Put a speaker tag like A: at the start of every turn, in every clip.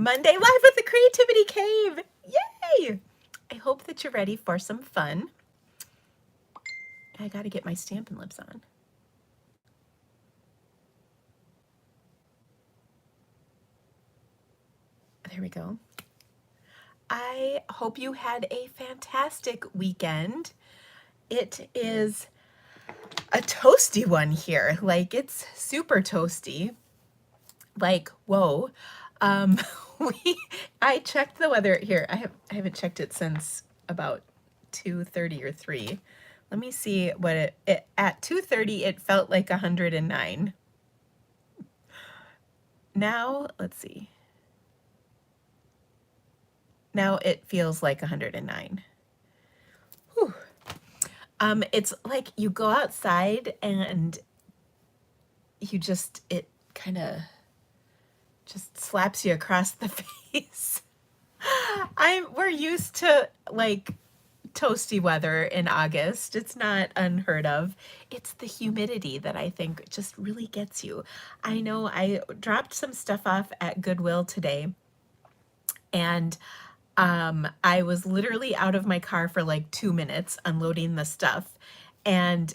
A: Monday live at the Creativity Cave. Yay! I hope that you're ready for some fun. I got to get my Stampin' Lips on. There we go. I hope you had a fantastic weekend. It is a toasty one here. Like, it's super toasty. Like, whoa. Um, I checked the weather here. I haven't checked it since about 2:30 or 3. Let me see what it at 2:30 it felt like 109. Now, let's see. Now it feels like 109. Whew. It's like you go outside and you just, it kind of just slaps you across the face. We're used to like toasty weather in August. It's not unheard of. It's the humidity that I think just really gets you. I know I dropped some stuff off at Goodwill today, and I was literally out of my car for like 2 minutes unloading the stuff, and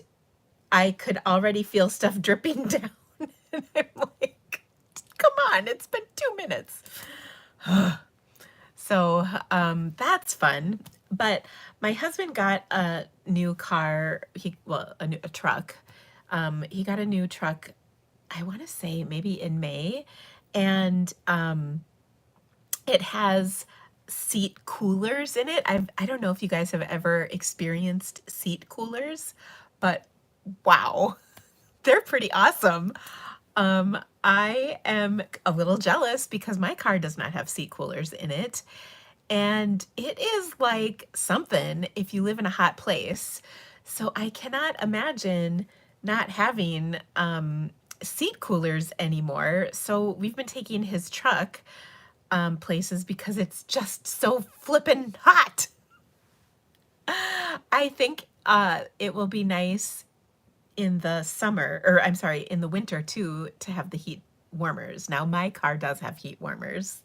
A: I could already feel stuff dripping down. And I'm like, come on, it's been 2 minutes. So that's fun. But my husband got a new car. A truck. He got a new truck, I want to say maybe in May, and it has seat coolers in it. I don't know if you guys have ever experienced seat coolers, but wow, they're pretty awesome. I am a little jealous because my car does not have seat coolers in it. And it is like something if you live in a hot place. So I cannot imagine not having seat coolers anymore. So we've been taking his truck places because it's just so flippin' hot. I think it will be nice in the summer, or I'm sorry, in the winter too, to have the heat warmers. Now my car does have heat warmers,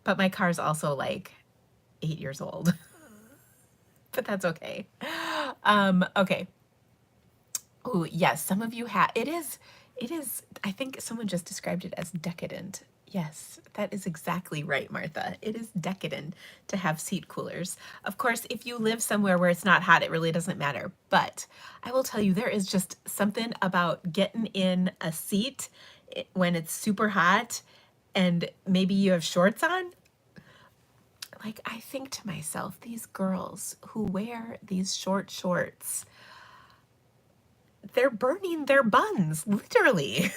A: but my car's also like 8 years old. But that's okay. Okay. Oh, yes, some of you have, it is, I think someone just described it as decadent. Yes, that is exactly right, Martha. It is decadent to have seat coolers. Of course, if you live somewhere where it's not hot, it really doesn't matter. But I will tell you, there is just something about getting in a seat when it's super hot and maybe you have shorts on. Like, I think to myself, these girls who wear these short shorts, they're burning their buns, literally.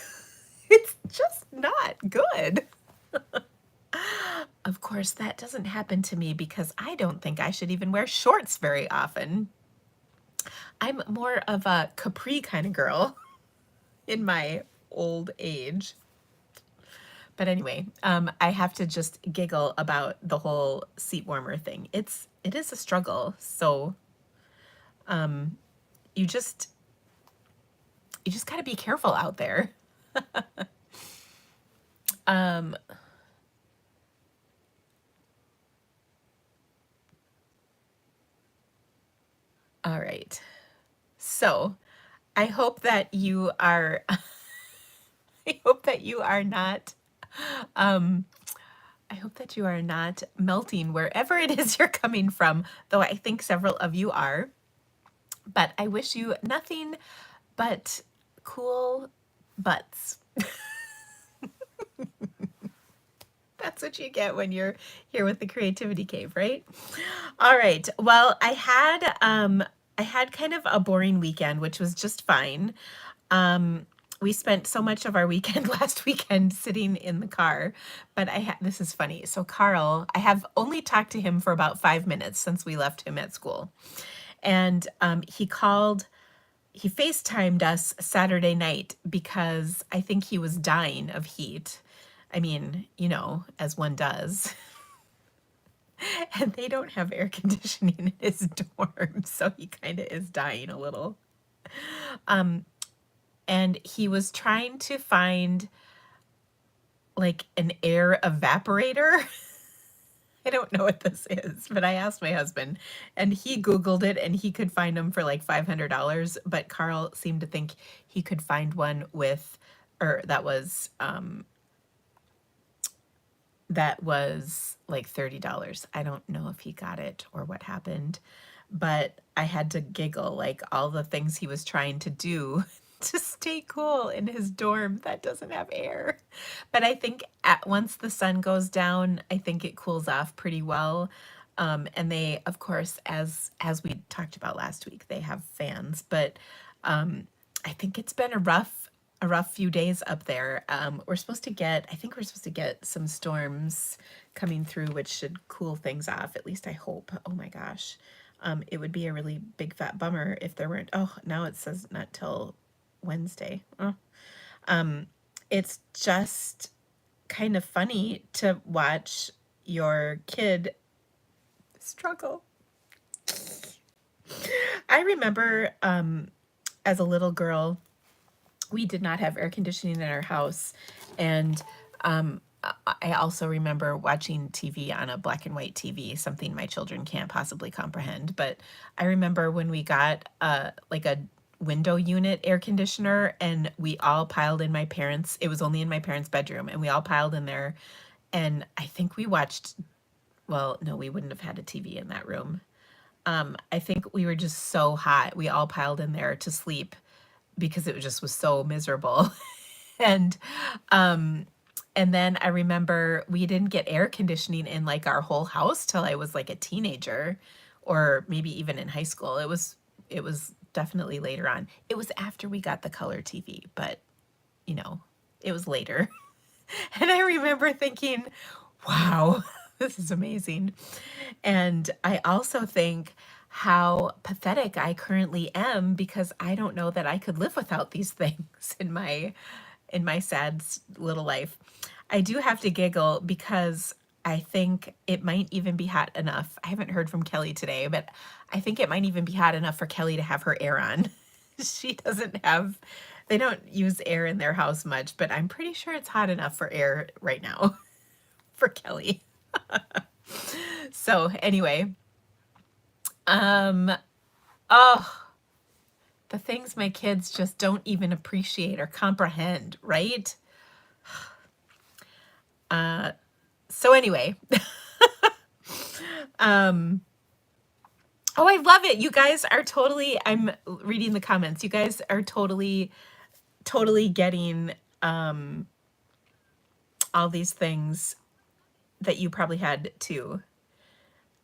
A: It's just not good. Of course, that doesn't happen to me because I don't think I should even wear shorts very often. I'm more of a capri kind of girl in my old age. But anyway, I have to just giggle about the whole seat warmer thing. It is a struggle. So you just got to be careful out there. All right. So I hope that you are, I hope that you are not, I hope that you are not melting wherever it is you're coming from, though I think several of you are. But I wish you nothing but cool butts. That's what you get when you're here with the Creativity Cave, right? All right. Well, I had kind of a boring weekend, which was just fine. We spent so much of our weekend last weekend sitting in the car, but this is funny. So Carl, I have only talked to him for about 5 minutes since we left him at school. And he FaceTimed us Saturday night because I think he was dying of heat. I mean, you know, as one does. And they don't have air conditioning in his dorm, so he kind of is dying a little. And he was trying to find like an air evaporator. I don't know what this is, but I asked my husband and he Googled it and he could find them for like $500. But Carl seemed to think he could find one with, or that was like $30. I don't know if he got it or what happened, but I had to giggle like all the things he was trying to do to stay cool in his dorm that doesn't have air. But I think once the sun goes down, I think it cools off pretty well. And they, of course, as we talked about last week, they have fans. But I think it's been a rough few days up there. I think we're supposed to get some storms coming through, which should cool things off. At least I hope. Oh my gosh. It would be a really big fat bummer if there weren't. Oh, now it says not till Wednesday. Oh. It's just kind of funny to watch your kid struggle. I remember as a little girl, we did not have air conditioning in our house. And I also remember watching TV on a black and white TV, something my children can't possibly comprehend. But I remember when we got like a window unit air conditioner and we all piled in it was only in my parents' bedroom, and we all piled in there. And I think we watched, well, no, we wouldn't have had a TV in that room. I think we were just so hot. We all piled in there to sleep because it just was so miserable. And and then I remember we didn't get air conditioning in like our whole house till I was like a teenager, or maybe even in high school. It was definitely later on. It was after we got the color TV, but you know, it was later. And I remember thinking, wow, this is amazing. And I also think how pathetic I currently am because I don't know that I could live without these things in my sad little life. I do have to giggle because I think it might even be hot enough. I haven't heard from Kelly today, but I think it might even be hot enough for Kelly to have her air on. She doesn't have, they don't use air in their house much, but I'm pretty sure it's hot enough for air right now for Kelly. So anyway, oh, the things my kids just don't even appreciate or comprehend, right? So anyway, oh, I love it. You guys are totally, I'm reading the comments. You guys are totally getting all these things that you probably had too.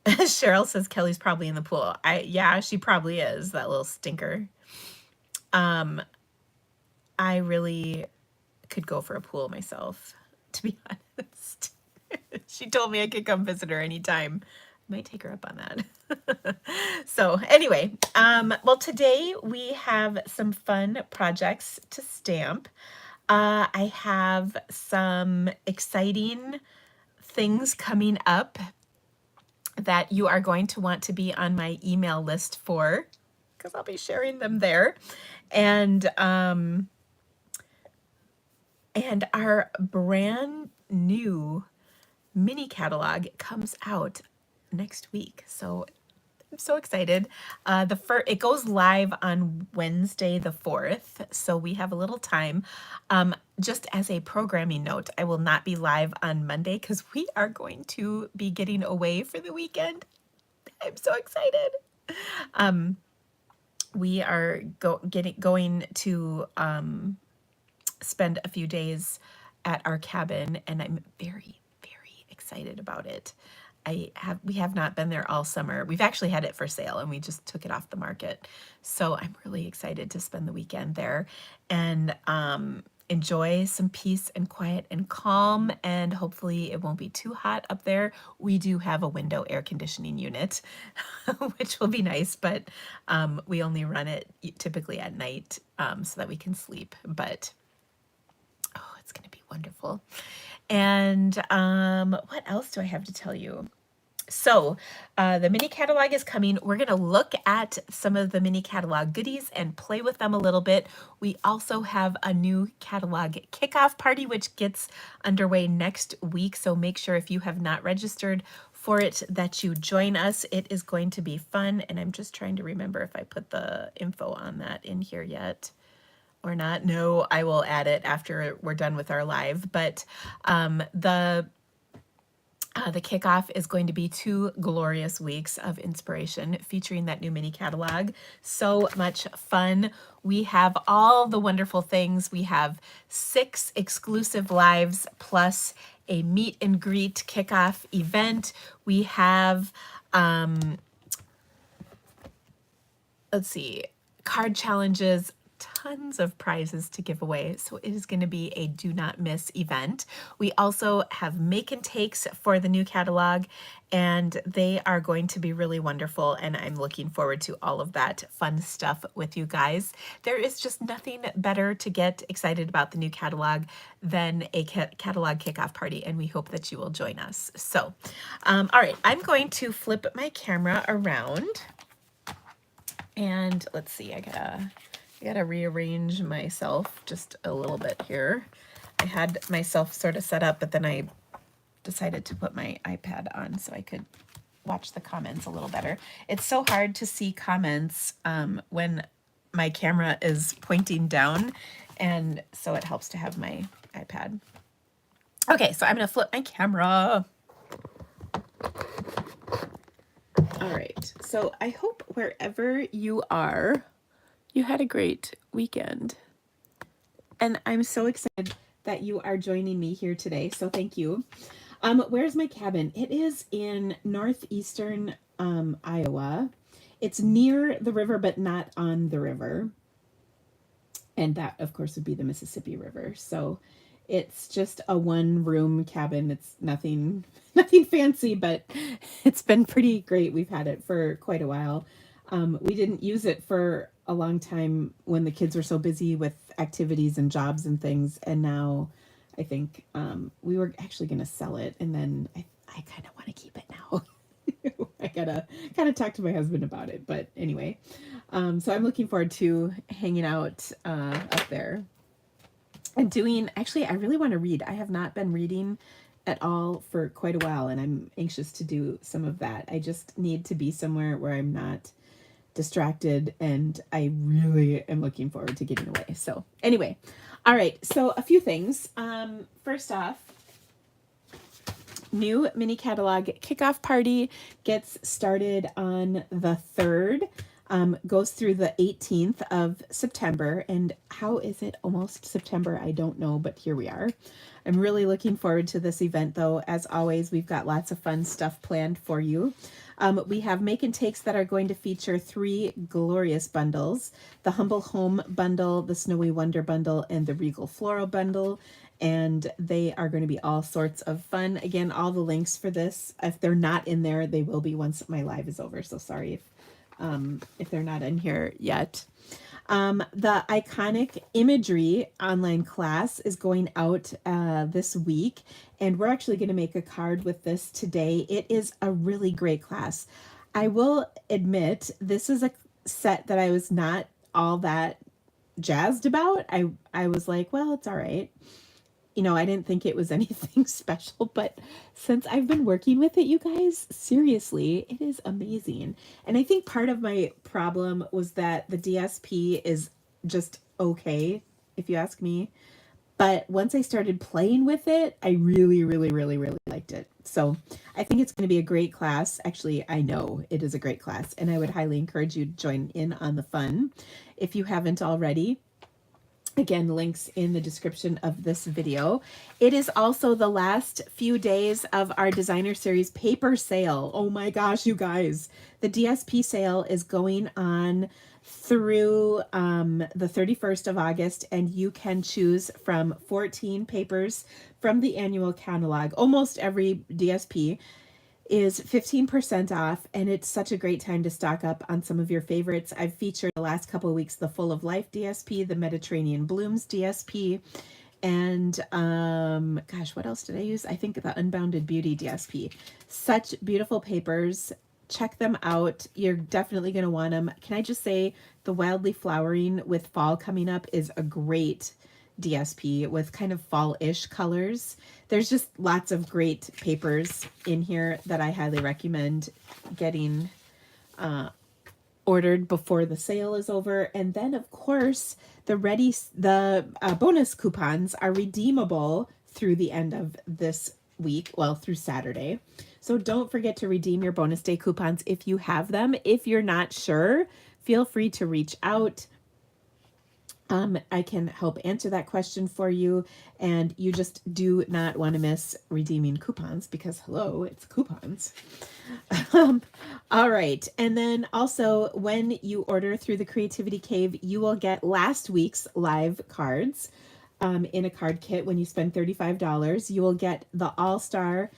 A: Cheryl says Kelly's probably in the pool. Yeah, she probably is, that little stinker. I really could go for a pool myself, to be honest. She told me I could come visit her anytime. I might take her up on that. So anyway, well, today we have some fun projects to stamp. I have some exciting things coming up that you are going to want to be on my email list for, because I'll be sharing them there. And our brand new mini catalog comes out next week. So I'm so excited. It goes live on Wednesday the 4th, so we have a little time. Just as a programming note, I will not be live on Monday because we are going to be getting away for the weekend. I'm so excited. We are going to spend a few days at our cabin, and I'm very, very excited about it. We have not been there all summer. We've actually had it for sale and we just took it off the market. So I'm really excited to spend the weekend there and enjoy some peace and quiet and calm, and hopefully it won't be too hot up there. We do have a window air conditioning unit, which will be nice, but we only run it typically at night so that we can sleep. But oh, it's going to be wonderful. And what else do I have to tell you? So the mini catalog is coming. We're going to look at some of the mini catalog goodies and play with them a little bit. We also have a new catalog kickoff party, which gets underway next week. So make sure if you have not registered for it that you join us. It is going to be fun. And I'm just trying to remember if I put the info on that in here yet or not. No, I will add it after we're done with our live. But the kickoff is going to be 2 glorious weeks of inspiration featuring that new mini catalog. So much fun. We have all the wonderful things. We have 6 exclusive lives plus a meet and greet kickoff event. We have, let's see, card challenges, tons of prizes to give away. So it is going to be a do not miss event. We also have make and takes for the new catalog, and they are going to be really wonderful. And I'm looking forward to all of that fun stuff with you guys. There is just nothing better to get excited about the new catalog than a catalog kickoff party. And we hope that you will join us. So, all right, I'm going to flip my camera around. And let's see, I gotta rearrange myself just a little bit here. I had myself sort of set up, but then I decided to put my iPad on so I could watch the comments a little better. It's so hard to see comments when my camera is pointing down, and so it helps to have my iPad. Okay, so I'm gonna flip my camera. All right, so I hope wherever you are, you had a great weekend. And I'm so excited that you are joining me here today, so thank you. Where's my cabin? It is in northeastern Iowa. It's near the river, but not on the river. And that, of course, would be the Mississippi River. So it's just a 1-room cabin. It's nothing fancy, but it's been pretty great. We've had it for quite a while. We didn't use it for a long time when the kids were so busy with activities and jobs and things. And now I think we were actually going to sell it. And then I kind of want to keep it now. I gotta kind of talk to my husband about it. But anyway, so I'm looking forward to hanging out up there and doing, actually, I really want to read. I have not been reading at all for quite a while, and I'm anxious to do some of that. I just need to be somewhere where I'm not distracted, and I really am looking forward to getting away. So anyway, all right, so a few things. First off, new mini catalog kickoff party gets started on the 3rd, goes through the 18th of September. And how is it almost September? I don't know, but here we are. I'm really looking forward to this event, though. As always, we've got lots of fun stuff planned for you. We have make and takes that are going to feature 3 glorious bundles: the Humble Home bundle, the Snowy Wonder bundle, and the Regal Floral bundle. And they are going to be all sorts of fun. Again, all the links for this, if they're not in there, they will be once my live is over. So sorry if they're not in here yet. The iconic imagery online class is going out this week, and we're actually going to make a card with this today. It is a really great class. I will admit, this is a set that I was not all that jazzed about. I was like, well, it's all right. I didn't think it was anything special, but since I've been working with it, you guys, seriously, it is amazing. And I think part of my problem was that the DSP is just okay, if you ask me. But once I started playing with it, I really, really, really, really liked it. So I think it's going to be a great class. Actually, I know it is a great class, and I would highly encourage you to join in on the fun if you haven't already. Again, links in the description of this video. It is also the last few days of our designer series paper sale. Oh my gosh, you guys. The DSP sale is going on through the 31st of August, and you can choose from 14 papers from the annual catalog. Almost every DSP is 15% off, and it's such a great time to stock up on some of your favorites. I've featured the last couple of weeks the Full of Life DSP, the Mediterranean Blooms DSP, And gosh, what else did I use? I think the Unbounded Beauty DSP. Such beautiful papers. Check them out. You're definitely going to want them. Can I just say the Wildly Flowering with fall coming up is a great DSP with kind of fall-ish colors. There's just lots of great papers in here that I highly recommend getting ordered before the sale is over. And then of course the bonus coupons are redeemable through the end of this week, well, through Saturday. So don't forget to redeem your bonus day coupons if you have them. If you're not sure, feel free to reach out. I can help answer that question for you, and you just do not want to miss redeeming coupons because hello, it's coupons. All right. And then also when you order through the Creativity Cave, you will get last week's live cards in a card kit. When you spend $35, you will get the All-Star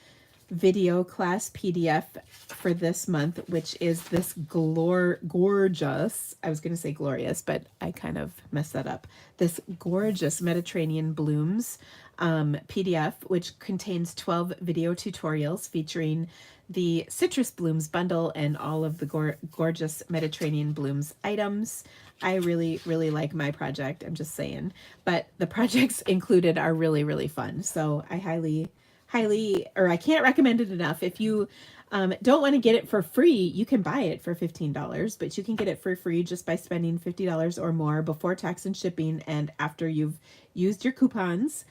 A: video class PDF for this month, which is this gorgeous, I was going to say glorious, but I kind of messed that up. This gorgeous Mediterranean blooms PDF, which contains 12 video tutorials featuring the citrus blooms bundle and all of the gorgeous Mediterranean blooms items. I really, really like my project. I'm just saying, but the projects included are really, really fun. So I I can't recommend it enough. If you don't want to get it for free, you can buy it for $15, but you can get it for free just by spending $50 or more before tax and shipping and after you've used your coupons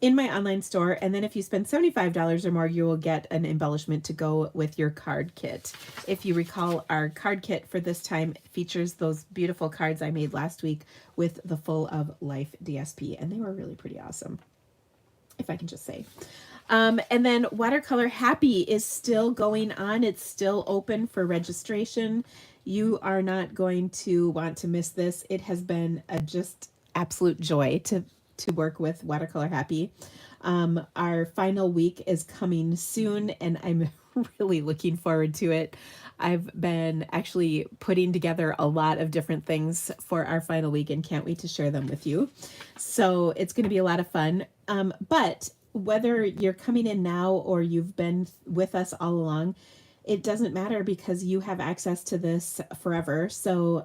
A: in my online store. And then if you spend $75 or more, you will get an embellishment to go with your card kit. If you recall, our card kit for this time features those beautiful cards I made last week with the Full of Life DSP, and they were really pretty awesome, if I can just say. And then Watercolor Happy is still going on. It's still open for registration. You are not going to want to miss this. It has been a just absolute joy to work with Watercolor Happy. Our final week is coming soon, and I'm really looking forward to it. I've been actually putting together a lot of different things for our final week and can't wait to share them with you. So it's going to be a lot of fun. But whether you're coming in now or you've been with us all along, it doesn't matter because you have access to this forever. So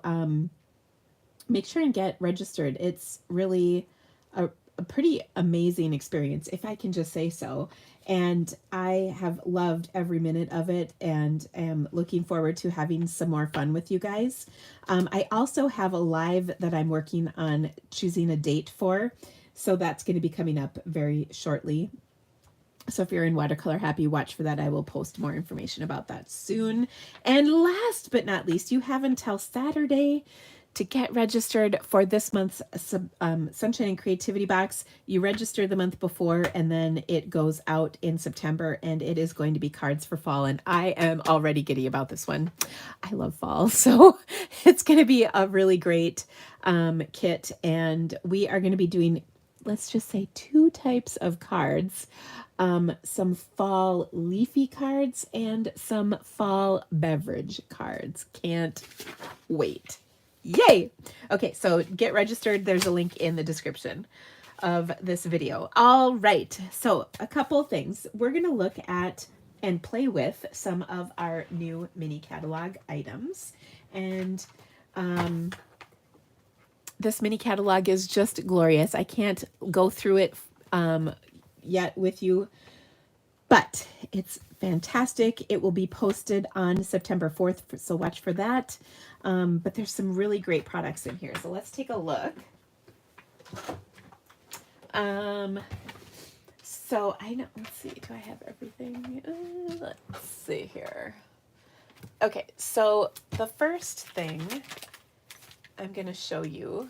A: make sure and get registered. It's really a pretty amazing experience, if I can just say so. And I have loved every minute of it and am looking forward to having some more fun with you guys. I also have a live that I'm working on choosing a date for. So that's going to be coming up very shortly. So if you're in Watercolor Happy, watch for that. I will post more information about that soon. And last but not least, you have until Saturday to get registered for this month's Sunshine and Creativity Box. You register the month before, and then it goes out in September, and it is going to be cards for fall. And I am already giddy about this one. I love fall, so it's going to be a really great kit. And we are going to be doing, let's just say, 2 types of cards. Some fall leafy cards and some fall beverage cards. Can't wait. Yay! Okay, so get registered. There's a link in the description of this video. All right, so a couple things. We're going to look at and play with some of our new mini catalog items. And this mini catalog is just glorious. I can't go through it yet with you, but it's fantastic. It will be posted on September 4th, so watch for that. But there's some really great products in here. So let's take a look. So I know, let's see, do I have everything? Let's see here. Okay, so the first thing I'm going to show you,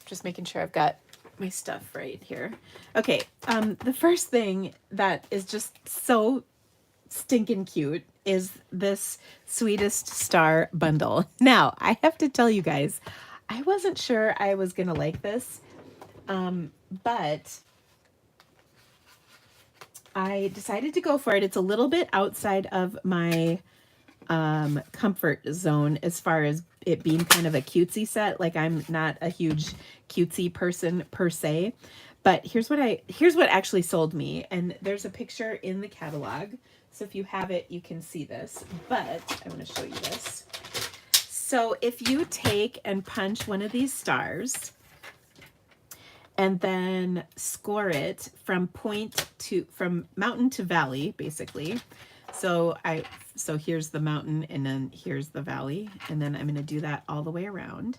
A: just making sure I've got my stuff right here. Okay, the first thing that is just so stinking cute is this Sweetest Star bundle. Now, I have to tell you guys, I wasn't sure I was gonna like this, but I decided to go for it. It's a little bit outside of my comfort zone as far as it being kind of a cutesy set. Like, I'm not a huge cutesy person per se, but here's what actually sold me. And there's a picture in the catalog. So if you have it, you can see this, but I want to show you this. So if you take and punch one of these stars and then score it from mountain to valley, basically. So here's the mountain and then here's the valley. And then I'm going to do that all the way around.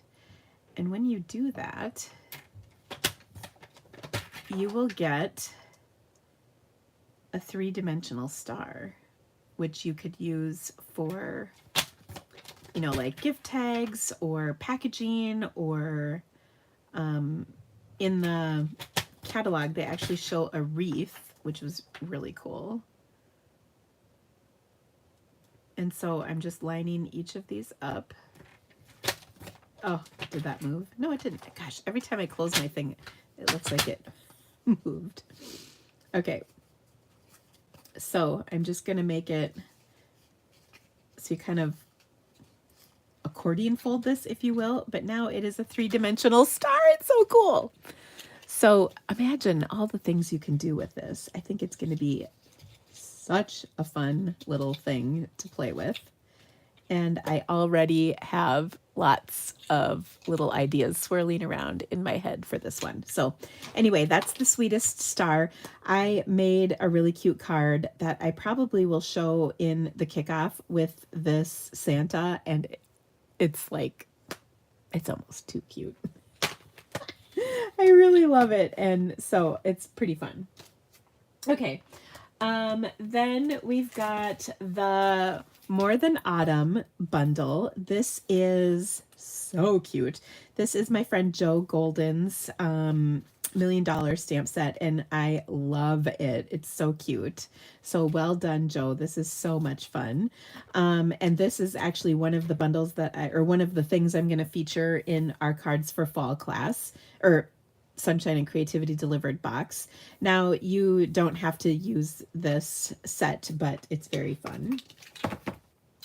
A: And when you do that, you will get a 3-dimensional star, which you could use for, you know, like gift tags or packaging, or in the catalog, they actually show a wreath, which was really cool. And so I'm just lining each of these up. Oh, did that move? No, it didn't. Gosh, every time I close my thing, it looks like it moved. Okay. So I'm just going to make it so you kind of accordion fold this, if you will, but now it is a 3-dimensional star. It's so cool. So imagine all the things you can do with this. I think it's going to be such a fun little thing to play with. And I already have lots of little ideas swirling around in my head for this one. So anyway, that's the sweetest star. I made a really cute card that I probably will show in the kickoff with this Santa, and it's like, it's almost too cute. I really love it, and so it's pretty fun. Okay, then we've got the More Than Autumn bundle. This is so cute. This is my friend Joe Golden's $1 million stamp set, and I love it. It's so cute. So well done, Joe. This is so much fun. And this is actually one of the bundles or one of the things I'm going to feature in our Cards for Fall class, or Sunshine and Creativity Delivered box. Now, you don't have to use this set, but it's very fun.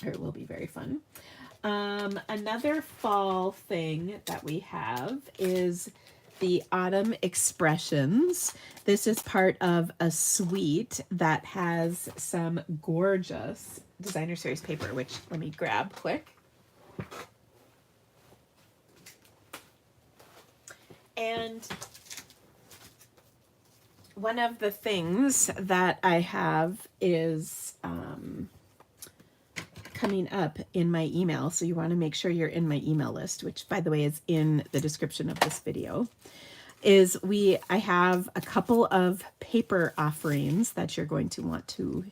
A: Or it will be very fun. Another fall thing that we have is the Autumn Expressions. This is part of a suite that has some gorgeous designer series paper, which let me grab quick. And one of the things that I have is coming up in my email. So you want to make sure you're in my email list, which by the way is in the description of this video, is I have a couple of paper offerings that you're going to want to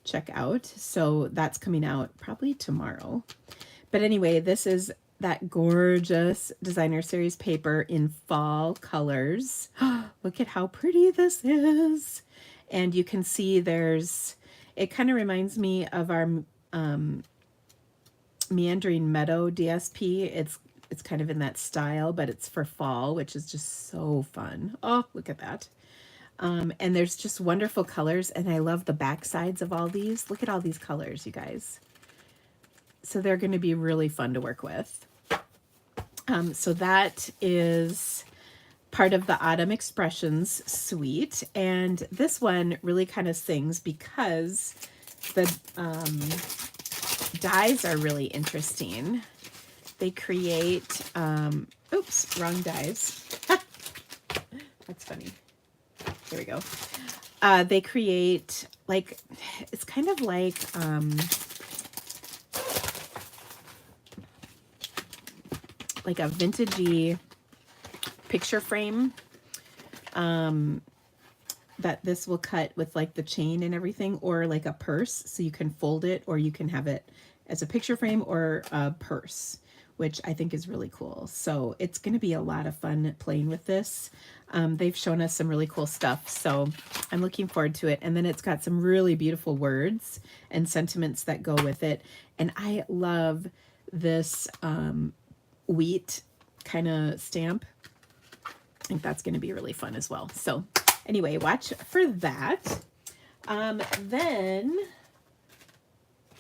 A: check out. So that's coming out probably tomorrow. But anyway, this is that gorgeous designer series paper in fall colors. Look at how pretty this is. And you can see it kind of reminds me of our Meandering Meadow DSP. It's kind of in that style, but it's for fall, which is just so fun. Oh, look at that. And there's just wonderful colors, and I love the back sides of all these. Look at all these colors, you guys. So they're going to be really fun to work with. So that is part of the Autumn Expressions suite. And this one really kind of sings because the dies are really interesting. They create, oops, wrong dies. That's funny. There we go. They create it's kind of like, a vintagey picture frame that this will cut with the chain and everything, or like a purse, so you can fold it, or you can have it as a picture frame or a purse, which I think is really cool. So it's going to be a lot of fun playing with this. They've shown us some really cool stuff, so I'm looking forward to it. And then it's got some really beautiful words and sentiments that go with it. And I love this wheat kind of stamp. I think that's going to be really fun as well. So anyway, watch for that. Then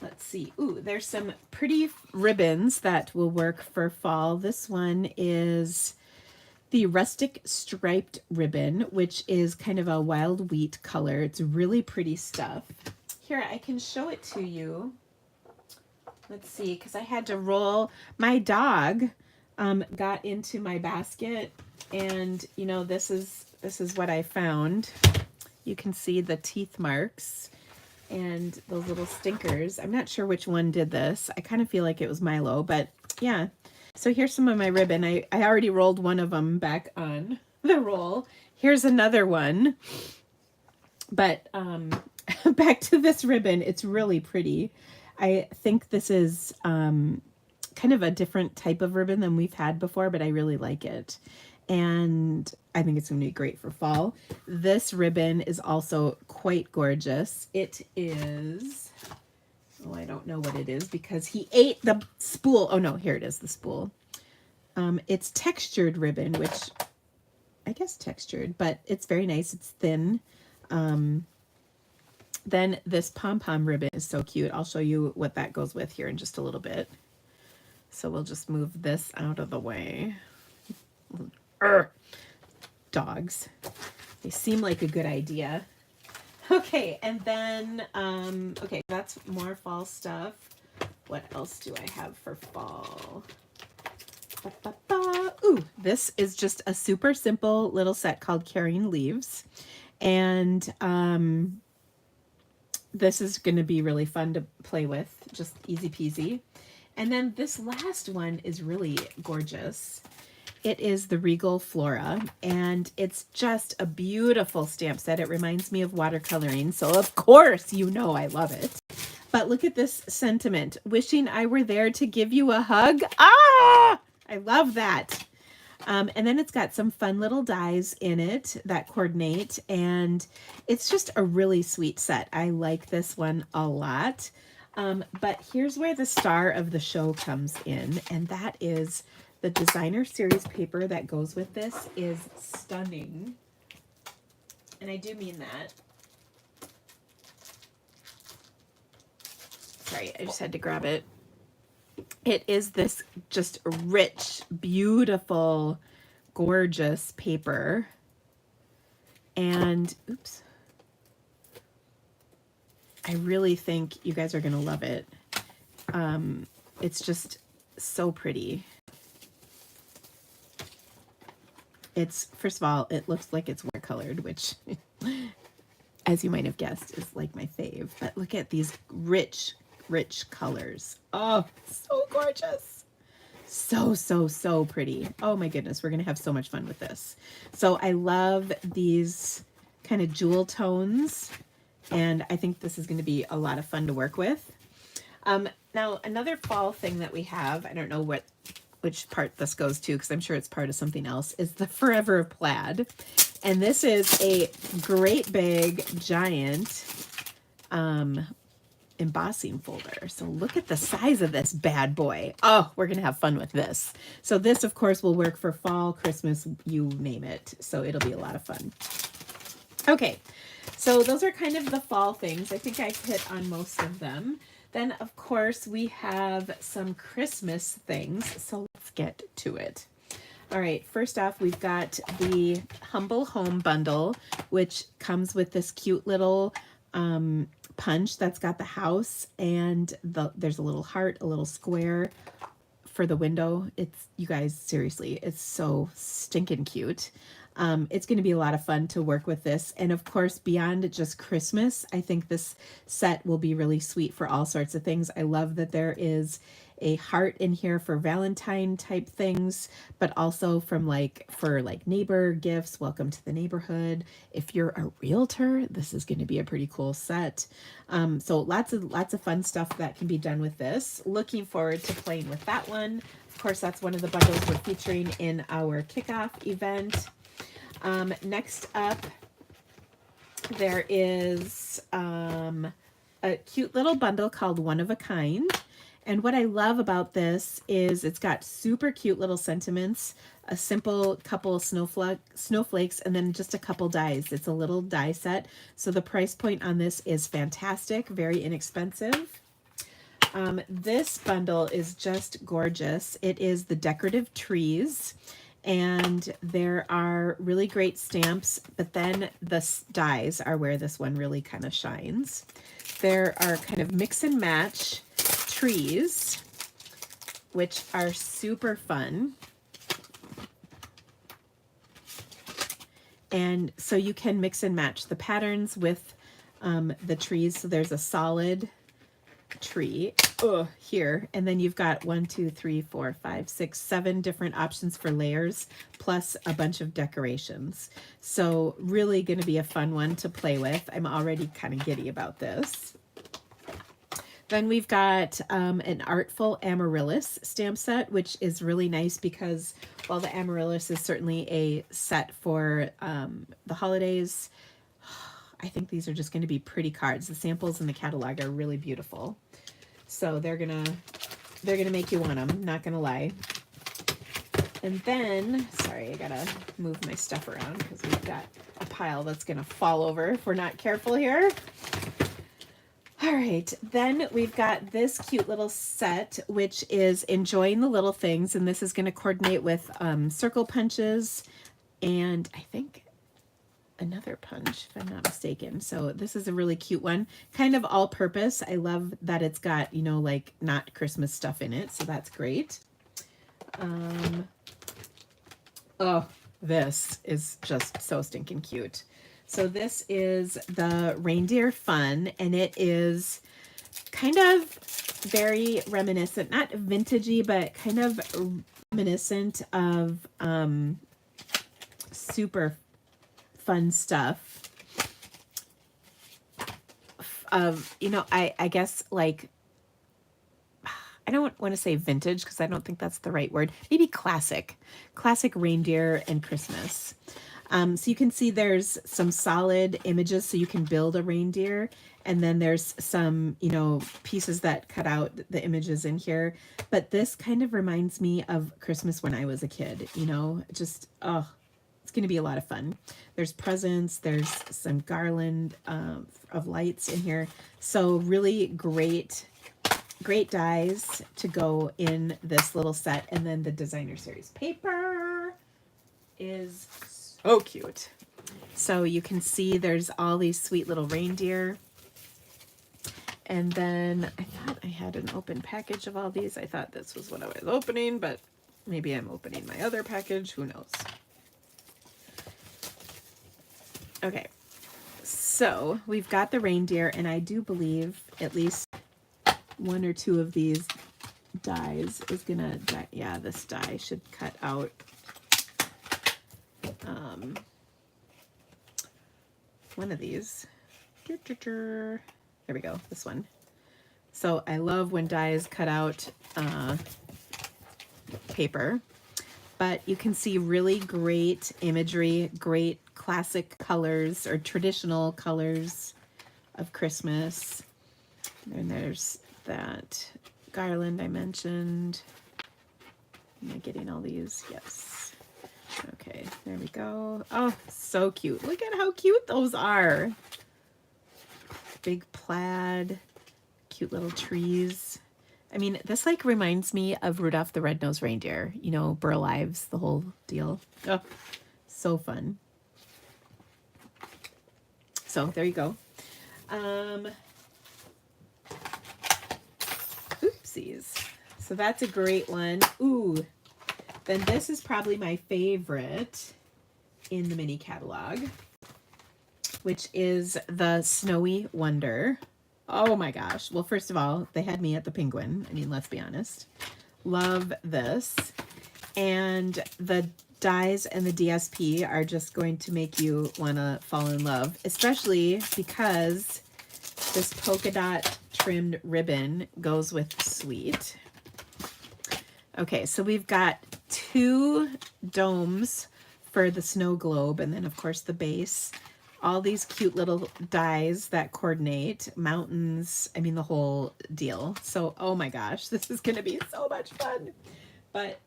A: Let's see. Ooh, there's some pretty ribbons that will work for fall. This one is the rustic striped ribbon, which is kind of a wild wheat color. It's really pretty stuff. Here, I can show it to you. Let's see, because I had to roll. My dog got into my basket, and you know, this is what I found. You can see the teeth marks and those little stinkers. I'm not sure which one did this. I kind of feel like it was Milo, but yeah. So here's some of my ribbon. I already rolled one of them back on the roll. Here's another one. But back to this ribbon. It's really pretty. I think this is kind of a different type of ribbon than we've had before, but I really like it. And I think it's going to be great for fall. This ribbon is also quite gorgeous. It is, oh, I don't know what it is because he ate the spool. Oh no, here it is, the spool. It's textured ribbon, which I guess textured, but it's very nice. It's thin. Then this pom-pom ribbon is so cute. I'll show you what that goes with here in just a little bit. So we'll just move this out of the way. Dogs. They seem like a good idea. Okay, and then, okay, that's more fall stuff. What else do I have for fall? Ooh, this is just a super simple little set called Carrying Leaves. And this is going to be really fun to play with, just easy peasy. And then this last one is really gorgeous. It is the Regal Flora, and it's just a beautiful stamp set. It reminds me of watercoloring, so of course you know I love it. But look at this sentiment. Wishing I were there to give you a hug. Ah! I love that. And then it's got some fun little dies in it that coordinate, and it's just a really sweet set. I like this one a lot. But here's where the star of the show comes in, and that is the designer series paper that goes with this is stunning. And I do mean that. Sorry, I just had to grab it. It is this just rich, beautiful, gorgeous paper. And, oops. I really think you guys are going to love it. It's just so pretty. It's, first of all, it looks like it's watercolored, which, as you might have guessed, is like my fave. But look at these rich, rich colors. Oh, so gorgeous. So, so, so pretty. Oh my goodness, we're going to have so much fun with this. So I love these kind of jewel tones, and I think this is going to be a lot of fun to work with. Now, another fall thing that we have, I don't know which part this goes to because I'm sure it's part of something else, is the Forever Plaid. And this is a great big, giant embossing folder. So look at the size of this bad boy. Oh, we're going to have fun with this. So this, of course, will work for fall, Christmas, you name it. So it'll be a lot of fun. Okay, so those are kind of the fall things. I think I've hit on most of them. Then, of course, we have some Christmas things. So let's get to it. All right, first off, we've got the Humble Home Bundle, which comes with this cute little punch that's got the house, and there's a little heart, a little square for the window. It's, you guys, seriously, it's so stinking cute. It's going to be a lot of fun to work with this. And of course, beyond just Christmas, I think this set will be really sweet for all sorts of things. I love that there is a heart in here for Valentine type things, but also for neighbor gifts. Welcome to the neighborhood. If you're a realtor, this is going to be a pretty cool set. So lots of fun stuff that can be done with this. Looking forward to playing with that one. Of course, that's one of the bundles we're featuring in our kickoff event. Next up, there is a cute little bundle called One of a Kind. And what I love about this is it's got super cute little sentiments, a simple couple snowflakes, and then just a couple dies. It's a little die set. So the price point on this is fantastic, very inexpensive. This bundle is just gorgeous. It is the decorative trees, and there are really great stamps, but then the dies are where this one really kind of shines. There are kind of mix and match trees, which are super fun. And so you can mix and match the patterns with the trees. So there's a solid tree here, and then you've got 1, 2, 3, 4, 5, 6, 7 different options for layers, plus a bunch of decorations. So really going to be a fun one to play with. I'm already kind of giddy about this. Then we've got an Artful Amaryllis stamp set, which is really nice because while the Amaryllis is certainly a set for the holidays, I think these are just going to be pretty cards. The samples in the catalog are really beautiful. So they're gonna make you want them, not gonna lie. And then, sorry, I gotta move my stuff around because we've got a pile that's gonna fall over if we're not careful here. All right, then we've got this cute little set, which is Enjoying the Little Things, and this is going to coordinate with circle punches and I think another punch, if I'm not mistaken. So this is a really cute one, kind of all purpose. I love that it's got, you know, like not Christmas stuff in it, so that's great. Oh, this is just so stinking cute. So this is the Reindeer Fun, and it is kind of very reminiscent, not vintagey, but kind of reminiscent of super fun stuff of, you know, I guess like, I don't want to say vintage because I don't think that's the right word. Maybe classic reindeer and Christmas. So you can see there's some solid images so you can build a reindeer, and then there's some, you know, pieces that cut out the images in here. But this kind of reminds me of Christmas when I was a kid, you know, just, oh, it's going to be a lot of fun. There's presents, there's some garland of lights in here. So really great dies to go in this little set. And then the designer series paper is so cute. So you can see there's all these sweet little reindeer. And then I thought I had an open package of all these. I thought this was what I was opening, but maybe I'm opening my other package. Who knows? Okay, so we've got the reindeer, and I do believe at least one or two of these dies is gonna, yeah, this die should cut out one of these. There we go, this one. So I love when dies cut out paper, but you can see really great imagery, great classic colors or traditional colors of Christmas. And there's that garland I mentioned. Am I getting all these? Yes. Okay, there we go. Oh, so cute. Look at how cute those are. Big plaid, cute little trees. I mean, this like reminds me of Rudolph the Red-Nosed Reindeer, you know, Burl Ives, the whole deal. Oh, so fun. So there you go. Oopsies. So that's a great one. Ooh, then this is probably my favorite in the mini catalog, which is the Snowy Wonder. Oh my gosh. Well, first of all, they had me at the Penguin. I mean, let's be honest. Love this. And the dies and the DSP are just going to make you want to fall in love, especially because this polka dot trimmed ribbon goes with sweet. Okay, so we've got 2 domes for the snow globe, and then of course the base. All these cute little dies that coordinate, mountains, I mean the whole deal. So, oh my gosh, this is gonna be so much fun. But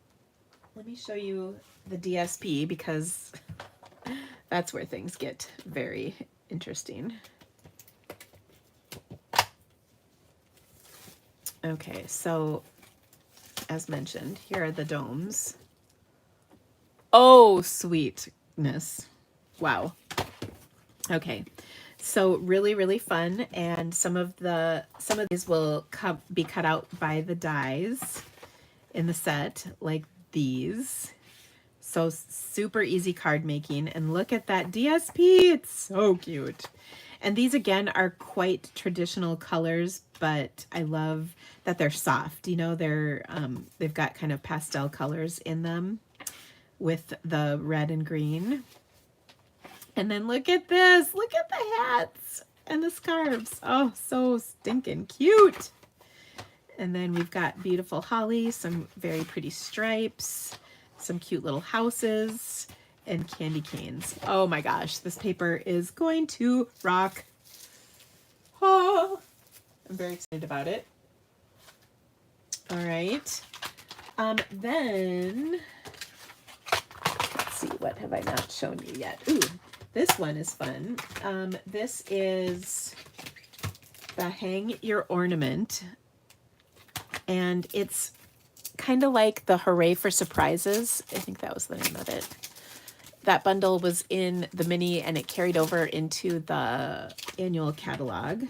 A: let me show you the DSP because that's where things get very interesting. Okay, so as mentioned, here are the domes. Oh, sweetness. Wow. Okay. So really, really fun. And some of these will be cut out by the dies in the set, like these. So super easy card making. And look at that DSP. It's so cute. And these again are quite traditional colors, but I love that they're soft. You know, they've got kind of pastel colors in them with the red and green. And then look at this. Look at the hats and the scarves. Oh, so stinking cute. And then we've got beautiful holly, some very pretty stripes, some cute little houses, and candy canes. Oh my gosh, this paper is going to rock. Oh, I'm very excited about it. All right. Then, let's see, what have I not shown you yet? Ooh, this one is fun. This is the Hang Your Ornament. And it's kind of like the Hooray for Surprises. I think that was the name of it. That bundle was in the mini and it carried over into the annual catalog.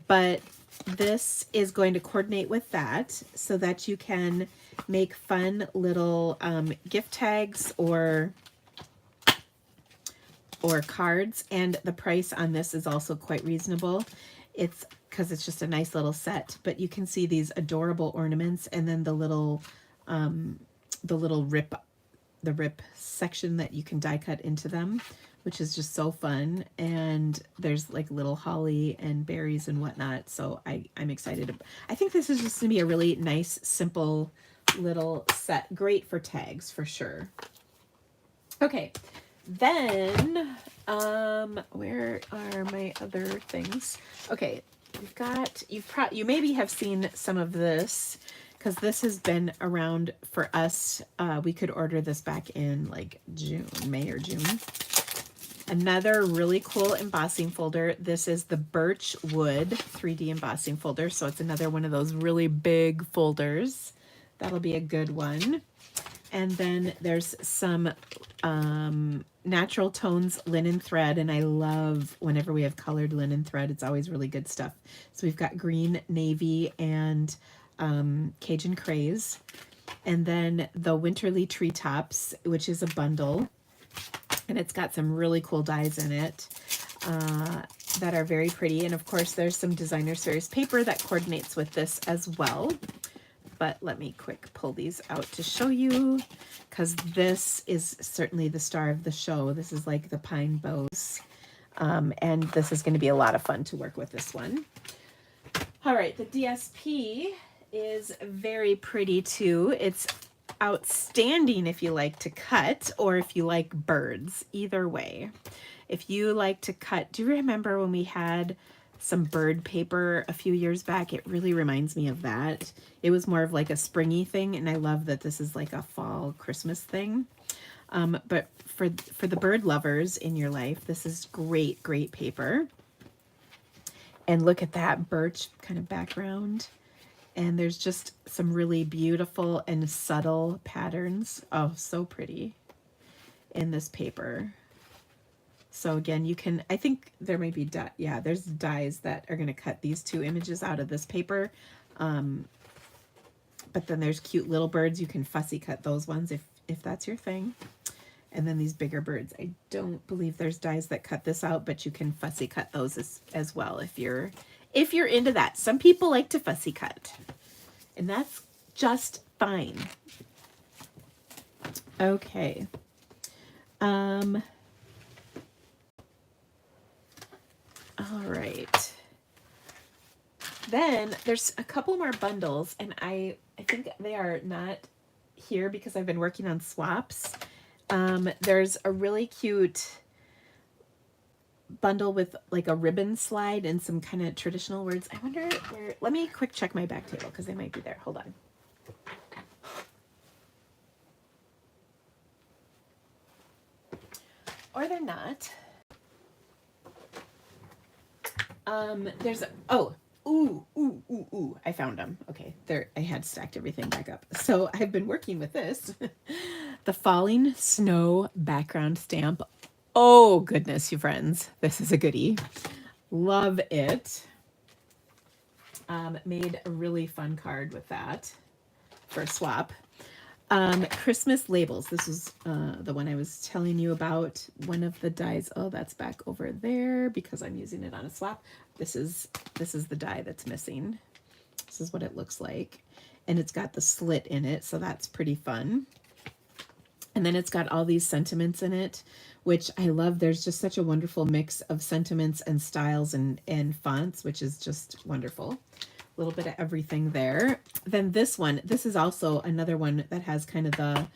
A: But this is going to coordinate with that so that you can make fun little gift tags or cards. And the price on this is also quite reasonable. It's because it's just a nice little set, but you can see these adorable ornaments and then the little rip section that you can die cut into them, which is just so fun. And there's like little holly and berries and whatnot. So I'm excited. I think this is just gonna be a really nice, simple little set. Great for tags for sure. Okay, then where are my other things? Okay, we've got, you maybe have seen some of this because this has been around for us. We could order this back in like May or June. Another really cool embossing folder. This is the Birch Wood 3D embossing folder. So it's another one of those really big folders. That'll be a good one. And then there's some Natural Tones linen thread, and I love whenever we have colored linen thread. It's always really good stuff. So we've got green, navy, and Cajun Craze. And then the Winterly Treetops, which is a bundle, and it's got some really cool dies in it that are very pretty. And of course, there's some Designer Series paper that coordinates with this as well. But let me quick pull these out to show you, because this is certainly the star of the show. This is like the pine bows. And this is going to be a lot of fun to work with this one. All right, the DSP is very pretty too. It's outstanding if you like to cut or if you like birds, either way. If you like to cut, do you remember when we had some bird paper a few years back? It really reminds me of that. It was more of like a springy thing, and I love that this is like a fall Christmas thing. But for the bird lovers in your life, this is great paper. And look at that birch kind of background. And there's just some really beautiful and subtle patterns. Oh, so pretty in this paper. So again, you can, I think there might be, there's dies that are going to cut these two images out of this paper. But then there's cute little birds. You can fussy cut those ones if that's your thing. And then these bigger birds. I don't believe there's dies that cut this out, but you can fussy cut those as well if you're into that. Some people like to fussy cut, and that's just fine. Okay. All right. Then there's a couple more bundles, and I think they are not here because I've been working on swaps. There's a really cute bundle with like a ribbon slide and some kind of traditional words. I wonder where, let me quick check my back table because they might be there. Hold on. Or they're not. There's, Ooh, I found them. Okay, there, I had stacked everything back up. So I've been working with this. The falling snow background stamp. Oh goodness, you friends, this is a goodie. Love it. Made a really fun card with that for a swap. Christmas labels. This is the one I was telling you about. One of the dies. Oh, that's back over there because I'm using it on a swap. This is the die that's missing. This is what it looks like, and it's got the slit in it, so that's pretty fun. And then it's got all these sentiments in it, which I love. There's just such a wonderful mix of sentiments and styles and fonts, which is just wonderful. A little bit of everything there. Then this one, this is also another one that has kind of the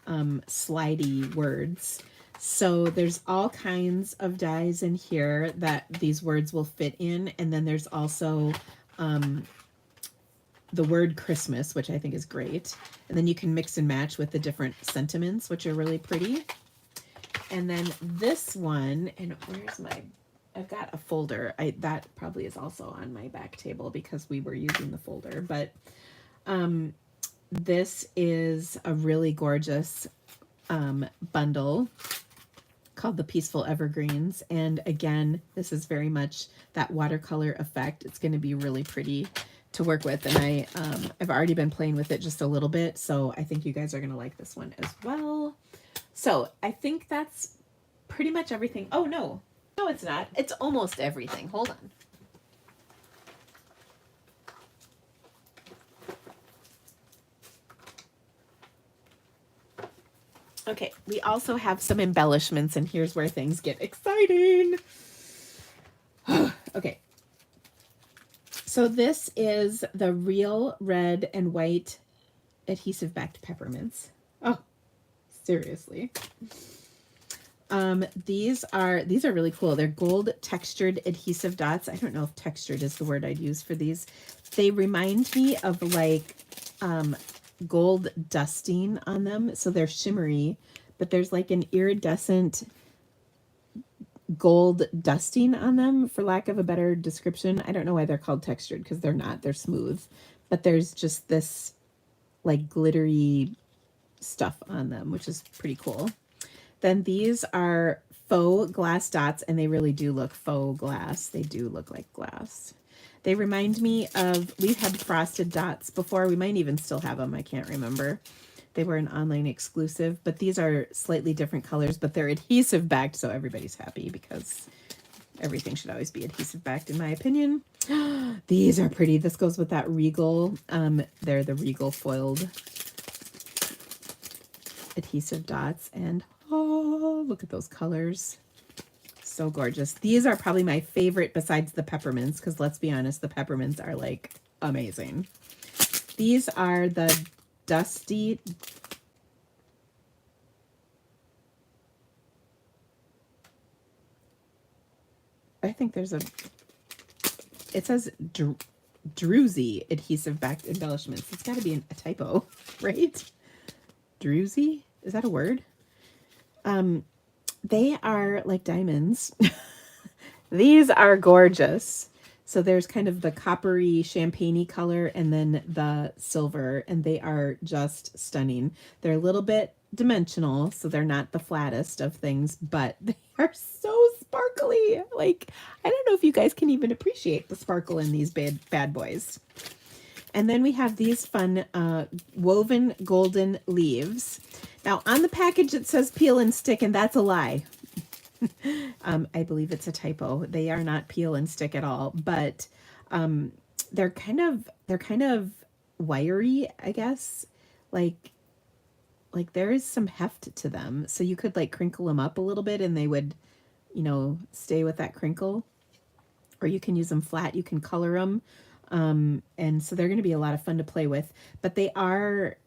A: slidey words. So there's all kinds of dies in here that these words will fit in. And then there's also the word Christmas, which I think is great. And then you can mix and match with the different sentiments, which are really pretty. And then this one, and where's my, I've got a folder. That probably is also on my back table because we were using the folder. But this is a really gorgeous bundle called the Peaceful Evergreens. And again, this is very much that watercolor effect. It's going to be really pretty to work with. And I've already been playing with it just a little bit. So I think you guys are going to like this one as well. So I think that's pretty much everything. Oh, no, it's not. It's almost everything. Hold on. Okay, we also have some embellishments, and here's where things get exciting. Okay. So this is the real red and white adhesive backed peppermints. Oh, seriously. These are really cool. They're gold textured adhesive dots. I don't know if textured is the word I'd use for these. They remind me of like gold dusting on them. So they're shimmery, but there's like an iridescent gold dusting on them, for lack of a better description. I don't know why they're called textured because they're not. They're smooth, but there's just this like glittery stuff on them, which is pretty cool. Then these are faux glass dots, and they really do look faux glass. They do look like glass. They remind me of, we've had frosted dots before. We might even still have them. I can't remember. They were an online exclusive, but these are slightly different colors, but they're adhesive backed, so everybody's happy because everything should always be adhesive backed, in my opinion. These are pretty. This goes with that Regal. They're the Regal foiled adhesive dots, and oh, look at those colors. So gorgeous. These are probably my favorite besides the peppermints, because let's be honest, the peppermints are like amazing. These are the dusty, I think there's a, it says Druzy adhesive backed embellishments. It's got to be a typo, right? Druzy? Is that a word? They are like diamonds. These are gorgeous. So there's kind of the coppery champagne-y color and then the silver, and they are just stunning. They're a little bit dimensional, so they're not the flattest of things, but they are so sparkly. Like, I don't know if you guys can even appreciate the sparkle in these bad boys. And then we have these fun woven golden leaves. Now, on the package, it says peel and stick, and that's a lie. I believe it's a typo. They are not peel and stick at all, but they're kind of wiry, I guess. Like there is some heft to them, so you could like crinkle them up a little bit, and they would, stay with that crinkle. Or you can use them flat. You can color them, and so they're going to be a lot of fun to play with. But they are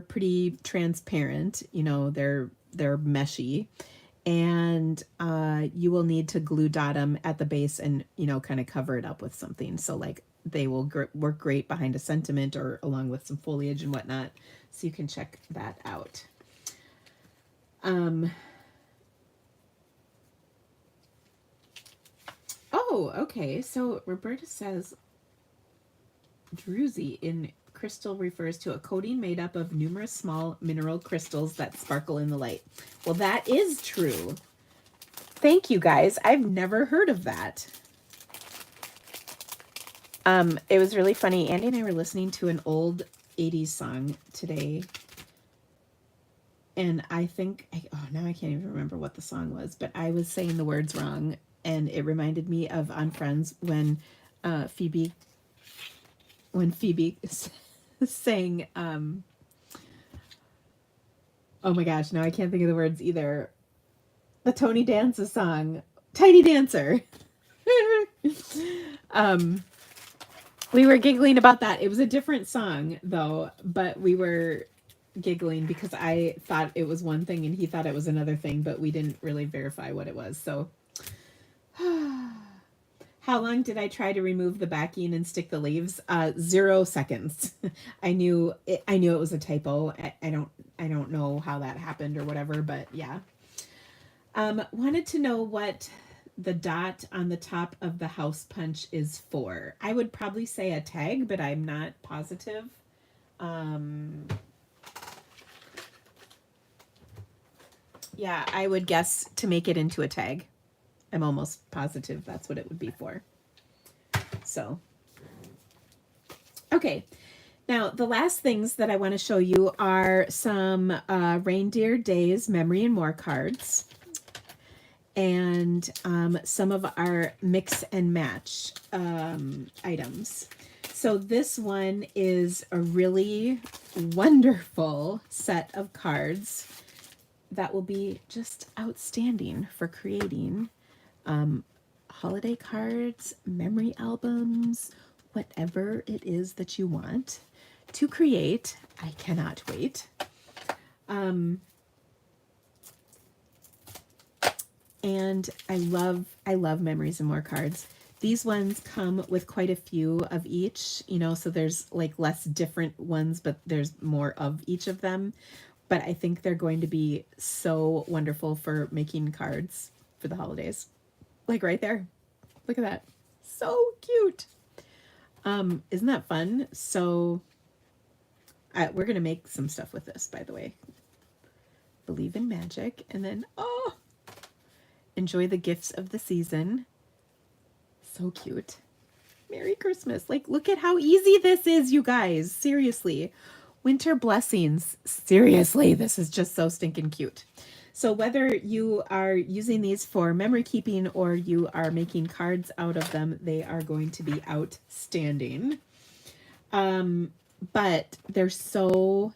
A: pretty transparent. They're meshy. And you will need to glue dot them at the base and, kind of cover it up with something. So like they will work great behind a sentiment or along with some foliage and whatnot. So you can check that out. Oh, okay. So Roberta says, druzy in crystal refers to a coating made up of numerous small mineral crystals that sparkle in the light. Well, that is true. Thank you, guys. I've never heard of that. It was really funny. Andy and I were listening to an old 80s song today. And I think, now I can't even remember what the song was, but I was saying the words wrong. And it reminded me of on Friends when Phoebe sang, oh my gosh, now I can't think of the words either. The Tony Danza song, Tiny Dancer. We were giggling about that. It was a different song though, but we were giggling because I thought it was one thing and he thought it was another thing, but we didn't really verify what it was. So how long did I try to remove the backing and stick the leaves? 0 seconds. I knew it was a typo. I don't know how that happened or whatever, but yeah. Wanted to know what the dot on the top of the house punch is for. I would probably say a tag, but I'm not positive. Yeah, I would guess to make it into a tag. I'm almost positive that's what it would be for. So, okay. Now, the last things that I want to show you are some Reindeer Days Memory and More cards. And some of our mix and match items. So this one is a really wonderful set of cards that will be just outstanding for creating holiday cards, memory albums, whatever it is that you want to create. I cannot wait. And I love Memories and More cards. These ones come with quite a few of each, so there's like less different ones, but there's more of each of them. But I think they're going to be so wonderful for making cards for the holidays. Like right there. Look at that. So cute. Isn't that fun? So we're going to make some stuff with this, by the way. Believe in magic. And then, enjoy the gifts of the season. So cute. Merry Christmas. Like, look at how easy this is, you guys. Seriously. Winter blessings. Seriously, this is just so stinking cute. So whether you are using these for memory keeping or you are making cards out of them, they are going to be outstanding. But they're so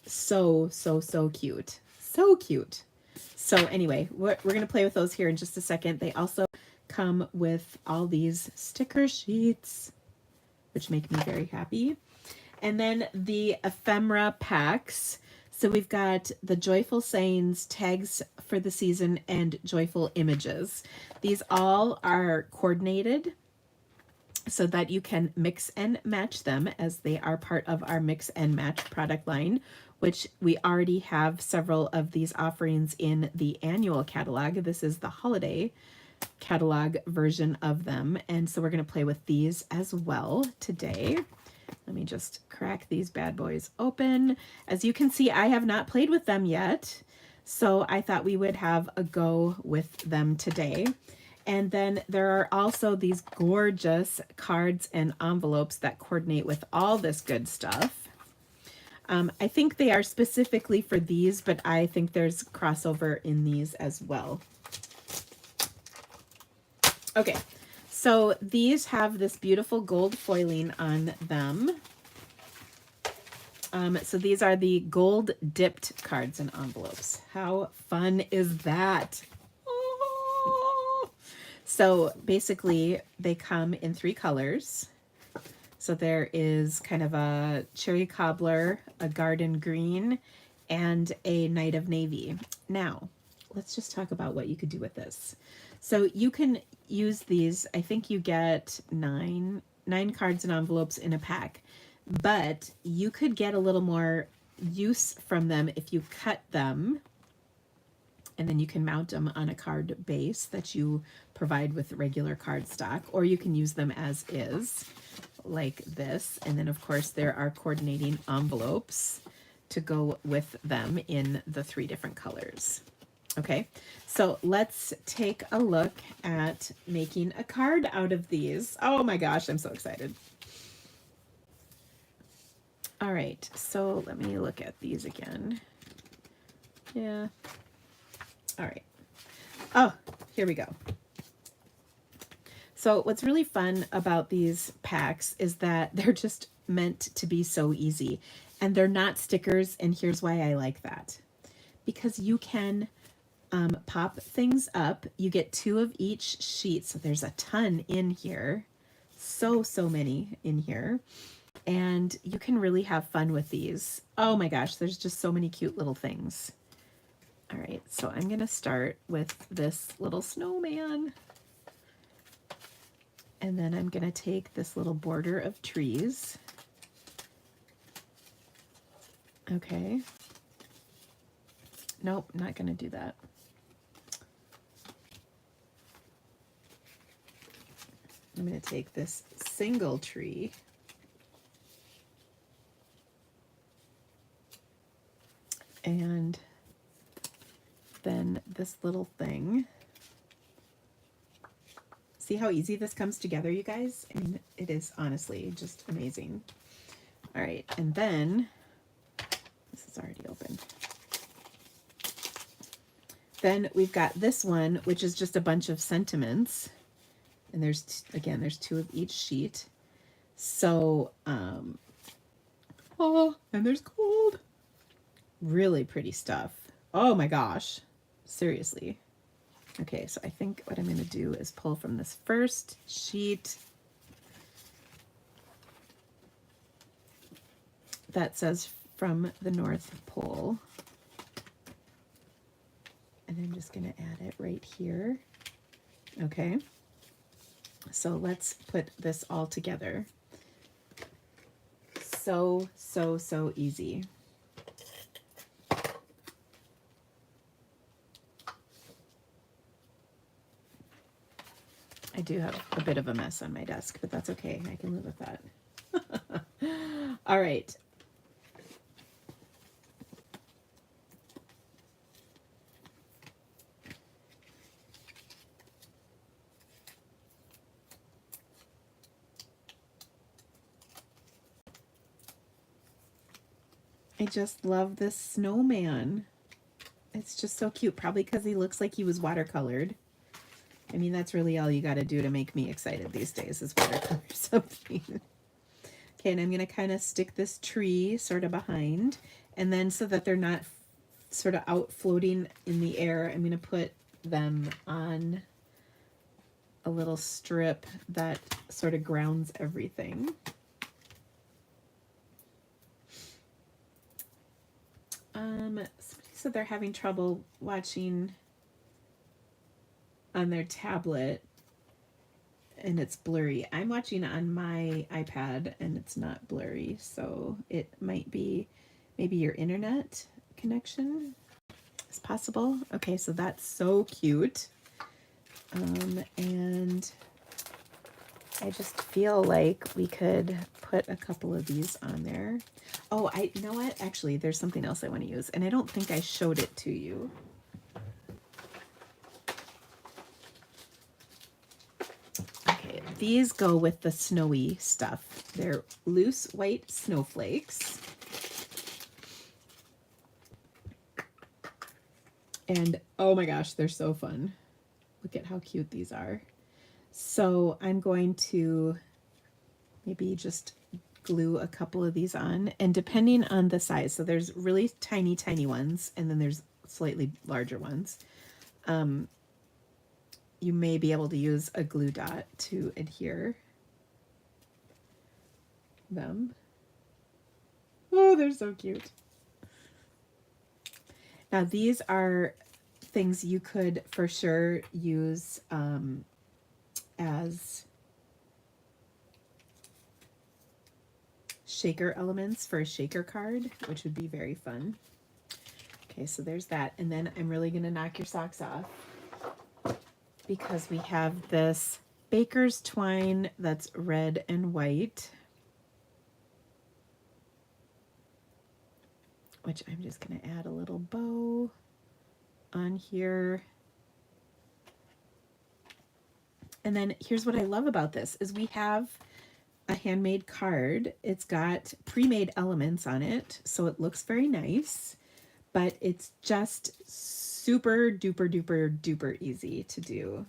A: cute. So cute. So anyway, we're going to play with those here in just a second. They also come with all these sticker sheets, which make me very happy. And then the ephemera packs. So we've got the joyful sayings, tags for the season, and joyful images. These all are coordinated so that you can mix and match them, as they are part of our mix and match product line, which we already have several of these offerings in the annual catalog. This is the holiday catalog version of them. And so we're going to play with these as well today. Let me just crack these bad boys open. As you can see, I have not played with them yet, so I thought we would have a go with them today. And then there are also these gorgeous cards and envelopes that coordinate with all this good stuff. I think they are specifically for these, but I think there's crossover in these as well. Okay, so these have this beautiful gold foiling on them. So these are the gold dipped cards and envelopes. How fun is that? Oh! So basically they come in 3 colors. So there is kind of a cherry cobbler, a garden green, and a night of navy. Now, let's just talk about what you could do with this. So you can use these. I think you get nine cards and envelopes in a pack, but you could get a little more use from them if you cut them, and then you can mount them on a card base that you provide with regular cardstock, or you can use them as is. like this. And then of course there are coordinating envelopes to go with them in the 3 different colors. Okay, so let's take a look at making a card out of these. Oh my gosh, I'm so excited. All right, so let me look at these again. Yeah. All right. Oh, here we go. So what's really fun about these packs is that they're just meant to be so easy. And they're not stickers, and here's why I like that. Because you can pop things up. You get 2 of each sheet, so there's a ton in here. So many in here. And you can really have fun with these. Oh my gosh, there's just so many cute little things. All right, so I'm gonna start with this little snowman. And then I'm gonna take this little border of trees. Okay. Nope, not gonna do that. I'm gonna take this single tree. And then this little thing. See how easy this comes together, you guys? I mean, it is honestly just amazing. All right, and then, this is already open. Then we've got this one, which is just a bunch of sentiments. And there's, again, there's 2 of each sheet. So, oh, and there's gold. Really pretty stuff. Oh my gosh, seriously. Okay, so I think what I'm going to do is pull from this first sheet that says from the North Pole. And I'm just going to add it right here. Okay, so let's put this all together. So easy. I do have a bit of a mess on my desk, but that's okay. I can live with that. All right. I just love this snowman. It's just so cute, probably because he looks like he was watercolored. I mean, that's really all you got to do to make me excited these days is watercolor something. Okay, and I'm going to kind of stick this tree sort of behind, and then so that they're not sort of out floating in the air, I'm going to put them on a little strip that sort of grounds everything. Somebody said they're having trouble watching on their tablet and it's blurry. I'm watching on my iPad and it's not blurry, so it might be maybe your internet connection is possible. Okay, so that's so cute. And I just feel like we could put a couple of these on there. Oh, you know what? Actually, there's something else I want to use, and I don't think I showed it to you. Okay, these go with the snowy stuff. They're loose white snowflakes. And oh my gosh, they're so fun. Look at how cute these are. So I'm going to maybe just glue a couple of these on, and depending on the size, so there's really tiny ones and then there's slightly larger ones. You may be able to use a glue dot to adhere them. Oh, they're so cute. Now these are things you could for sure use as shaker elements for a shaker card, which would be very fun. Okay, so there's that. And then I'm really going to knock your socks off because we have this baker's twine that's red and white, which I'm just going to add a little bow on here. And then here's what I love about this is we have a handmade card. It's got pre-made elements on it, so it looks very nice, but it's just super duper duper duper easy to do.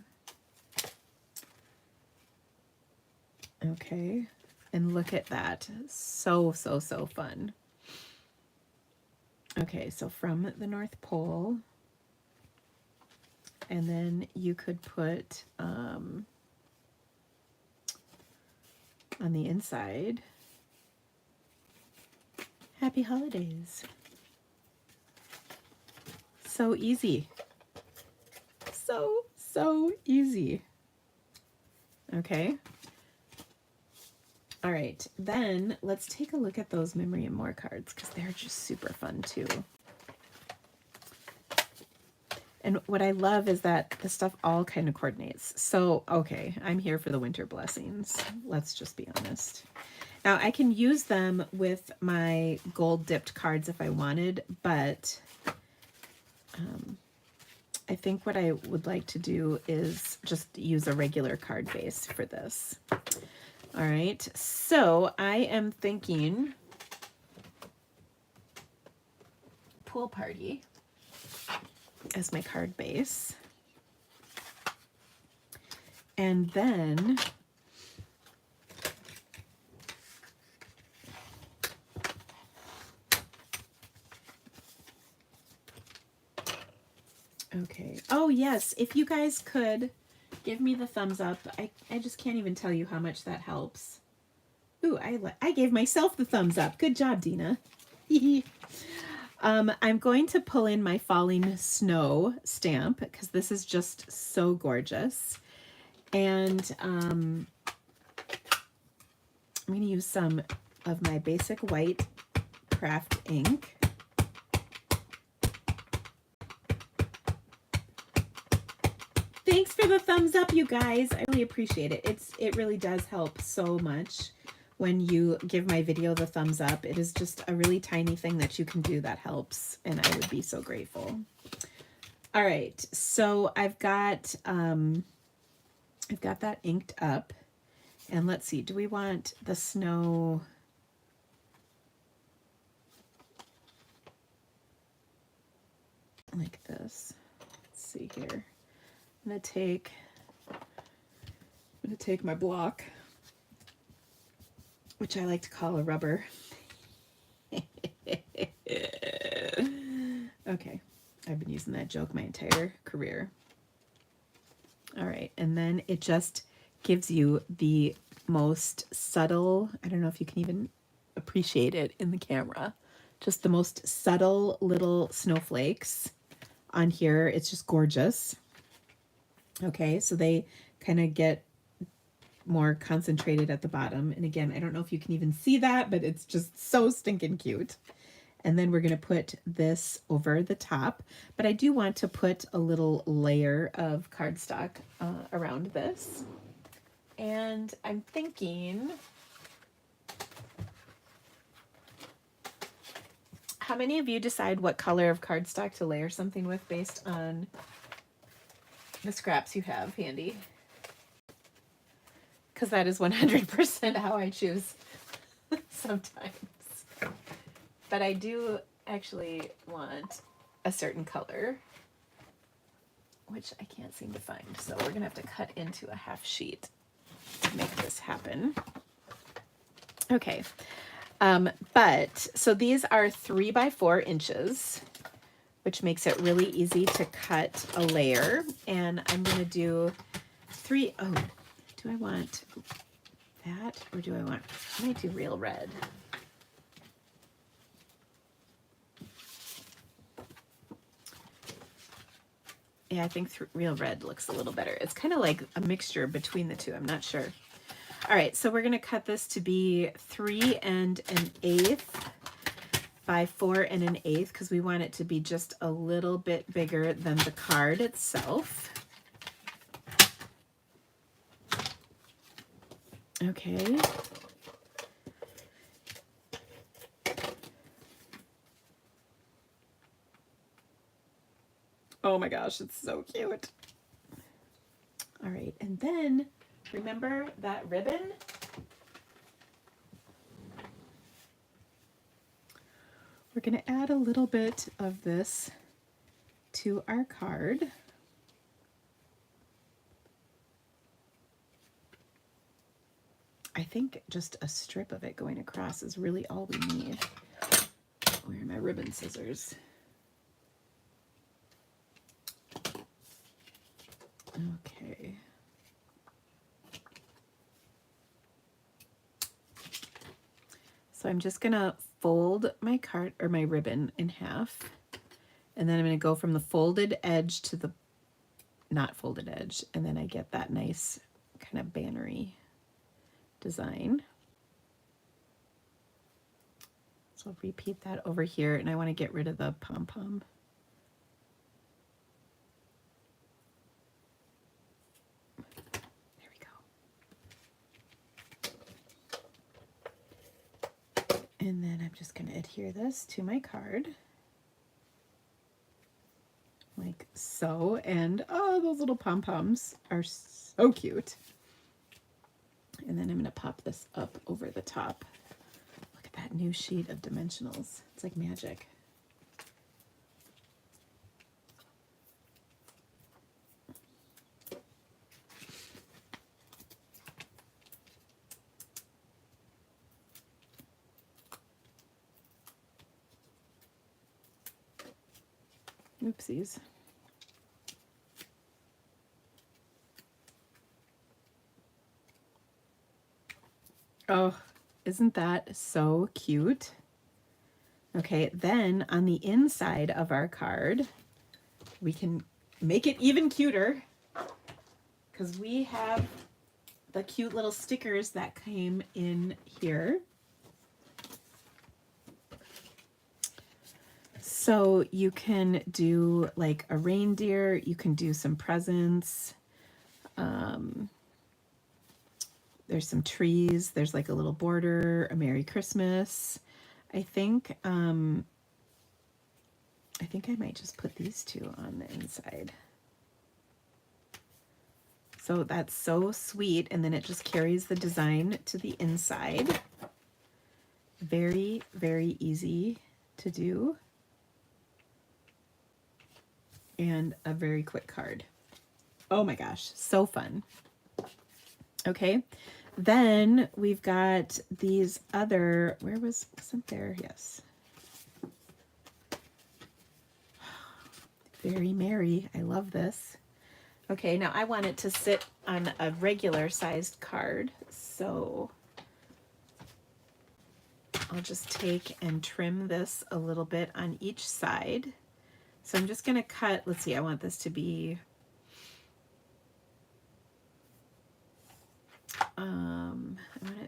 A: Okay, and look at that. So fun. Okay, so from the North Pole, and then you could put on the inside, Happy Holidays. So easy. So easy. Okay. All right, then let's take a look at those Memory and More cards because they're just super fun too. And what I love is that the stuff all kind of coordinates. So, okay, I'm here for the winter blessings. Let's just be honest. Now, I can use them with my gold dipped cards if I wanted, but I think what I would like to do is just use a regular card base for this. All right, so I am thinking Pool Party as my card base. And then okay. Oh yes, if you guys could give me the thumbs up. I just can't even tell you how much that helps. Ooh, I gave myself the thumbs up. Good job, Dina. I'm going to pull in my Falling Snow stamp because this is just so gorgeous. And I'm going to use some of my basic white craft ink. Thanks for the thumbs up, you guys. I really appreciate it. It really does help so much when you give my video the thumbs up. It is just a really tiny thing that you can do that helps, and I would be so grateful. All right, so I've got that inked up, and let's see. Do we want the snow? Like this. Let's see here. I'm gonna take my block, which I like to call a rubber. Okay, I've been using that joke my entire career. All right, and then it just gives you the most subtle, I don't know if you can even appreciate it in the camera, just the most subtle little snowflakes on here. It's just gorgeous. Okay, so they kind of get more concentrated at the bottom. And again, I don't know if you can even see that, but it's just so stinking cute. And then we're going to put this over the top. But I do want to put a little layer of cardstock around this. And I'm thinking, how many of you decide what color of cardstock to layer something with based on the scraps you have handy? Because that is 100% how I choose sometimes. But I do actually want a certain color, which I can't seem to find. So we're going to have to cut into a half sheet to make this happen. Okay. So these are 3 by 4 inches, which makes it really easy to cut a layer. And I'm going to do 3. Oh, do I want that or do I might do real red. Yeah, I think real red looks a little better. It's kind of like a mixture between the two. I'm not sure. All right, so we're going to cut this to be 3 1/8 by 4 1/8 because we want it to be just a little bit bigger than the card itself. Okay. Oh my gosh, it's so cute. All right, and then remember that ribbon? We're going to add a little bit of this to our card. I think just a strip of it going across is really all we need. Where are my ribbon scissors? Okay. So I'm just gonna fold my card or my ribbon in half, and then I'm gonna go from the folded edge to the not folded edge, and then I get that nice kind of bannery design. So I'll repeat that over here, and I want to get rid of the pom-pom. There we go. And then I'm just going to adhere this to my card. Like so. And oh, those little pom-poms are so cute. And then I'm going to pop this up over the top. Look at that new sheet of dimensionals. It's like magic. Oopsies. Oh, isn't that so cute? Okay, then on the inside of our card, we can make it even cuter because we have the cute little stickers that came in here. So you can do like a reindeer, you can do some presents. There's some trees, there's like a little border, a Merry Christmas. I think I might just put these two on the inside. So that's so sweet, and then it just carries the design to the inside. Very, very easy to do. And a very quick card. Oh my gosh, so fun. Okay, then we've got these other, wasn't there? Yes. Very merry, I love this. Okay, now I want it to sit on a regular sized card, so I'll just take and trim this a little bit on each side. So I'm just gonna cut, let's see, I want this to be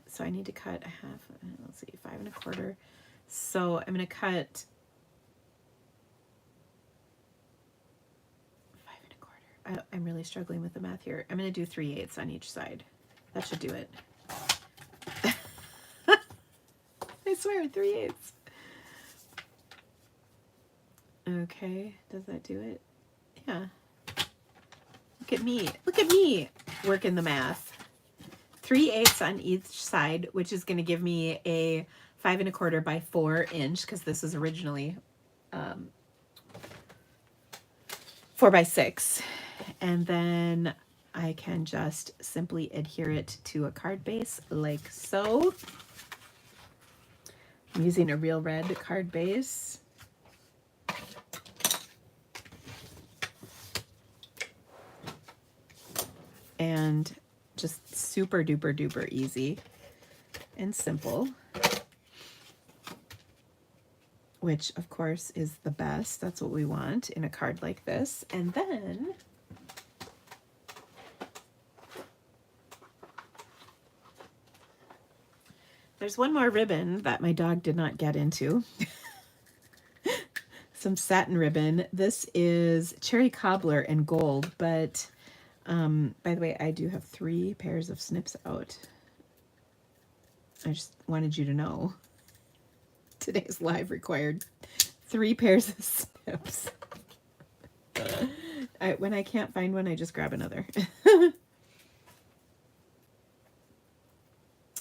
A: so I need to cut a half, let's see, 5 1/4. So I'm going to cut 5 1/4. I'm really struggling with the math here. I'm going to do 3/8 on each side. That should do it. I swear, 3/8. Okay, does that do it? Yeah. Look at me. Look at me working the math. 3/8 on each side, which is going to give me a 5 1/4 by 4 inch, because this is originally 4 by 6. And then I can just simply adhere it to a card base like so. I'm using a Real Red card base. And just super duper duper easy and simple, which of course is the best. That's what we want in a card like this. And then there's one more ribbon that my dog did not get into. Some satin ribbon. This is cherry cobbler and gold, but by the way, I do have 3 pairs of snips out.
B: I just wanted you to know. Today's live required 3 pairs of snips. When I can't find one, I just grab another.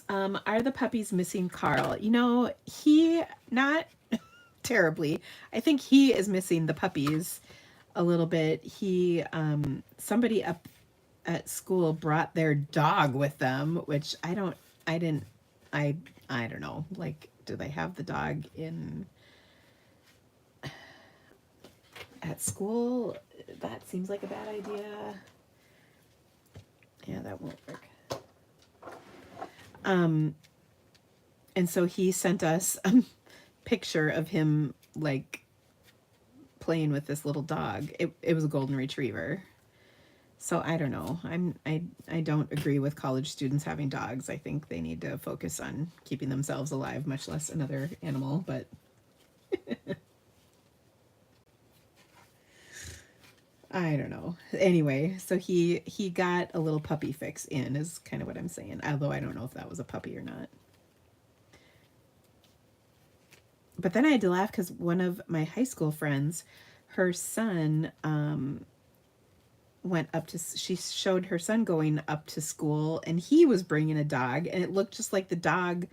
B: Are the puppies missing Carl? You know, he, not terribly. I think he is missing the puppies a little bit. He, somebody up at school brought their dog with them, which I don't know. Like, do they have the dog at school? That seems like a bad idea. Yeah, that won't work. And so he sent us a picture of him like playing with this little dog. It was a golden retriever. So I don't know. I don't agree with college students having dogs. I think they need to focus on keeping themselves alive, much less another animal, but I don't know. Anyway, so he got a little puppy fix in is kind of what I'm saying. Although I don't know if that was a puppy or not. But then I had to laugh because one of my high school friends, her son went up to, she showed her son going up to school and he was bringing a dog and it looked just like the dog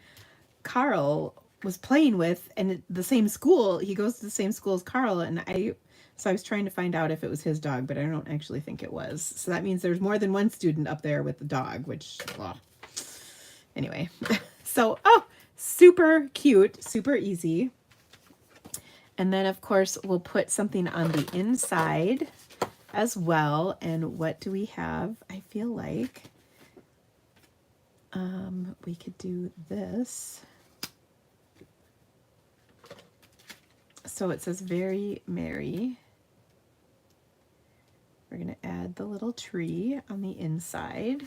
B: Carl was playing with, and the same school, he goes to the same school as Carl, and so I was trying to find out if it was his dog, but I don't actually think it was. So that means there's more than one student up there with the dog, which, well, anyway. So, oh, super cute, super easy. And then, of course, we'll put something on the inside as well. And what do we have? I feel like we could do this. So it says very merry. We're going to add the little tree on the inside.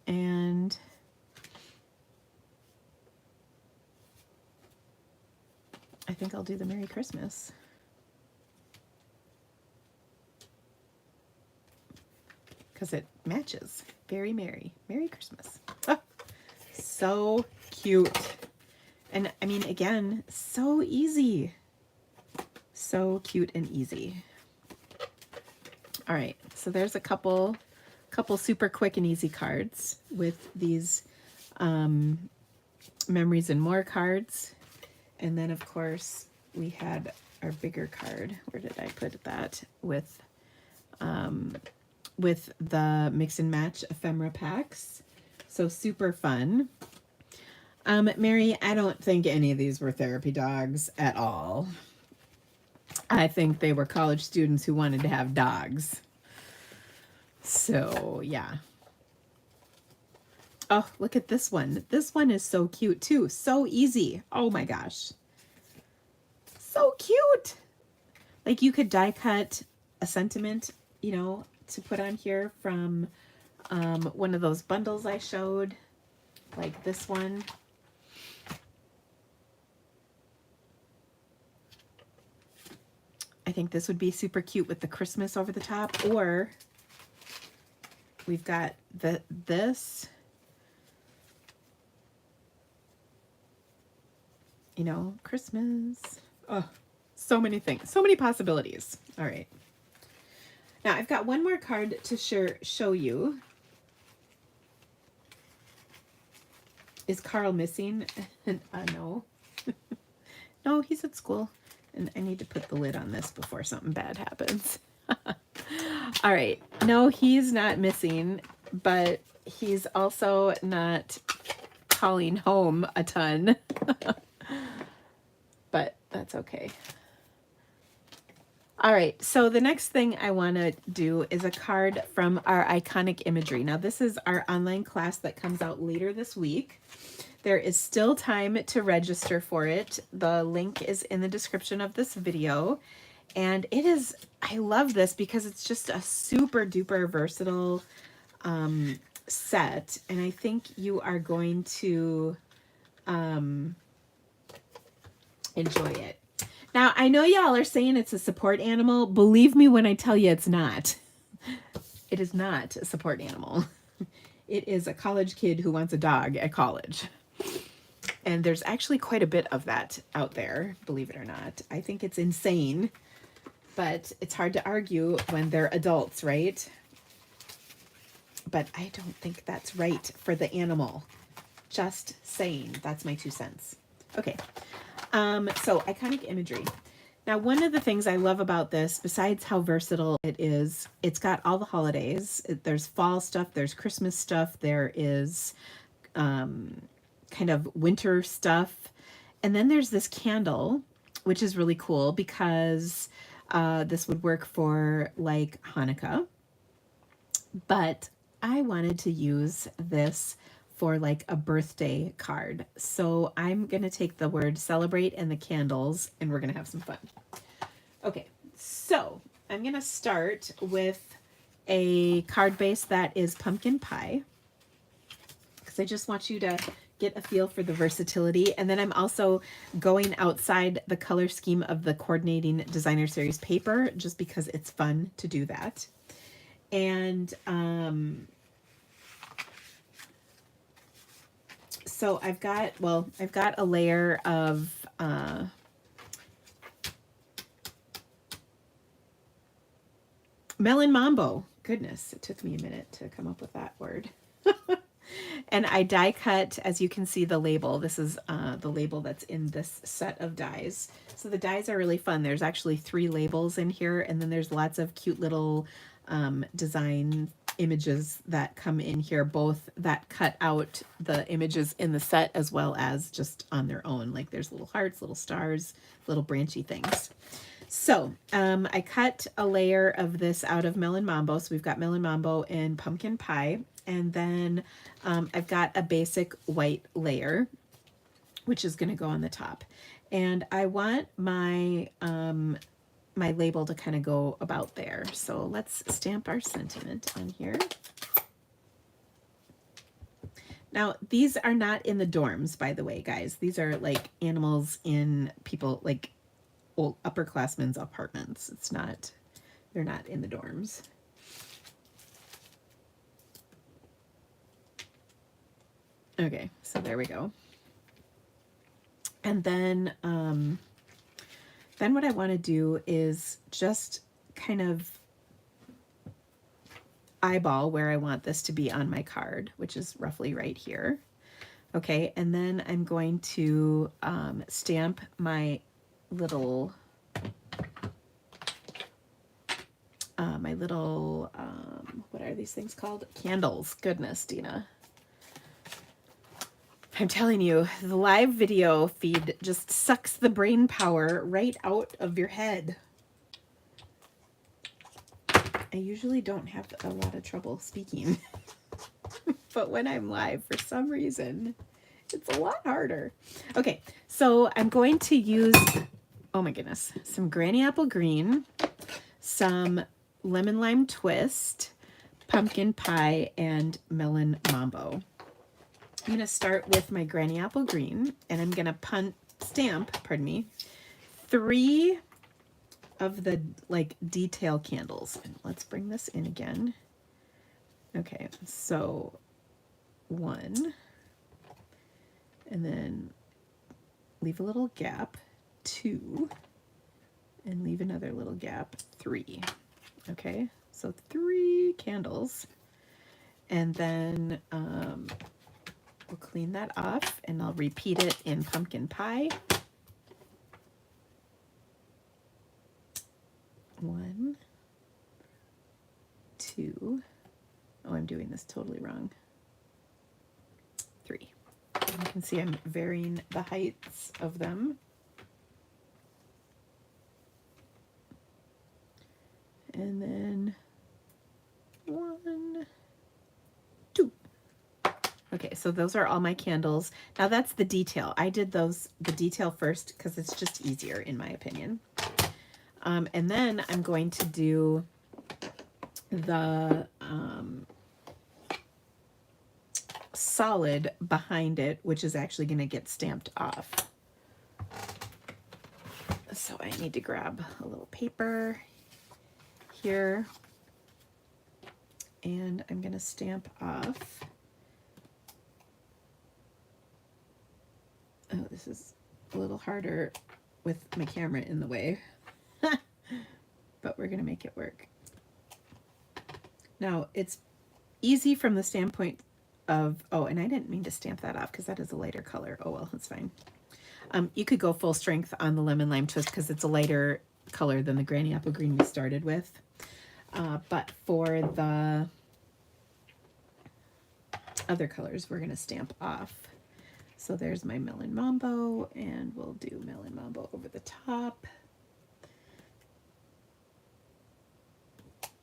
B: And I think I'll do the Merry Christmas. Because it matches. Very merry. Merry Christmas. Oh, so cute. And I mean, again, so easy. So cute and easy. All right, so there's a couple super quick and easy cards with these memories and more cards. And then, of course, we had our bigger card. Where did I put that? With the mix and match ephemera packs. So super fun. Mary, I don't think any of these were therapy dogs at all. I think they were college students who wanted to have dogs. So, yeah. Oh, look at this one. This one is so cute, too. So easy. Oh, my gosh. So cute. Like, you could die cut a sentiment, you know, to put on here from one of those bundles I showed. Like this one. I think this would be super cute with the Christmas over the top. Or we've got this, you know, Christmas. Oh, so many things, so many possibilities. All right. Now I've got one more card to show you. Is Carl missing? No. No, he's at school. And I need to put the lid on this before something bad happens. All right. No, he's not missing, but he's also not calling home a ton. But that's okay. All right. So the next thing I want to do is a card from our iconic imagery. Now, this is our online class that comes out later this week. There is still time to register for it. The link is in the description of this video. And it is, I love this because it's just a super duper versatile set. And I think you are going to enjoy it. Now, I know y'all are saying it's a support animal. Believe me when I tell you it's not. It is not a support animal. It is a college kid who wants a dog at college. And there's actually quite a bit of that out there, believe it or not. I think it's insane, but it's hard to argue when they're adults, right? But I don't think that's right for the animal. Just saying. That's my 2 cents. Okay. So iconic imagery. Now, one of the things I love about this, besides how versatile it is, it's got all the holidays. There's fall stuff, there's Christmas stuff, there is kind of winter stuff. And then there's this candle, which is really cool because this would work for like Hanukkah. But I wanted to use this for like a birthday card. So I'm going to take the word celebrate and the candles, and we're going to have some fun. Okay, so I'm going to start with a card base that is pumpkin pie, because I just want you to get a feel for the versatility. And then I'm also going outside the color scheme of the coordinating designer series paper, just because it's fun to do that. And so I've got a layer of melon mambo. Goodness, it took me a minute to come up with that word. And I die cut, as you can see, the label. This is the label that's in this set of dies. So the dies are really fun. There's actually 3 labels in here, and then there's lots of cute little design images that come in here, both that cut out the images in the set as well as just on their own. Like there's little hearts, little stars, little branchy things. So I cut a layer of this out of melon mambo. So we've got melon mambo and pumpkin pie. And then I've got a basic white layer, which is going to go on the top. And I want my my label to kind of go about there. So let's stamp our sentiment on here. Now, these are not in the dorms, by the way, guys. These are like animals in people, like old upperclassmen's apartments. It's not, they're not in the dorms. Okay, so there we go. And then what I want to do is just kind of eyeball where I want this to be on my card, which is roughly right here. Okay, and then I'm going to stamp my little what are these things called? Candles. Goodness, Dina. I'm telling you, the live video feed just sucks the brain power right out of your head. I usually don't have a lot of trouble speaking, but when I'm live, for some reason, it's a lot harder. Okay, so I'm going to use, oh my goodness, some Granny Apple Green, some Lemon Lime Twist, Pumpkin Pie, and Melon Mambo. I'm going to start with my Granny Apple Green, and I'm going to stamp 3 of the like detail candles. And let's bring this in again. Okay, so 1, and then leave a little gap, 2, and leave another little gap, 3. Okay, so 3 candles, and then we'll clean that off, and I'll repeat it in pumpkin pie. 1, 2. Oh, I'm doing this totally wrong. 3. And you can see I'm varying the heights of them. And then 1, 2. Okay, so those are all my candles. Now that's the detail. I did the detail first because it's just easier in my opinion. And then I'm going to do the solid behind it, which is actually going to get stamped off. So I need to grab a little paper here, and I'm going to stamp off this is a little harder with my camera in the way, but we're going to make it work. Now, it's easy from the standpoint of, oh, and I didn't mean to stamp that off because that is a lighter color. Oh, well, that's fine. You could go full strength on the lemon lime twist because it's a lighter color than the granny apple green we started with. But for the other colors, we're going to stamp off. So there's my melon mambo, and we'll do melon mambo over the top.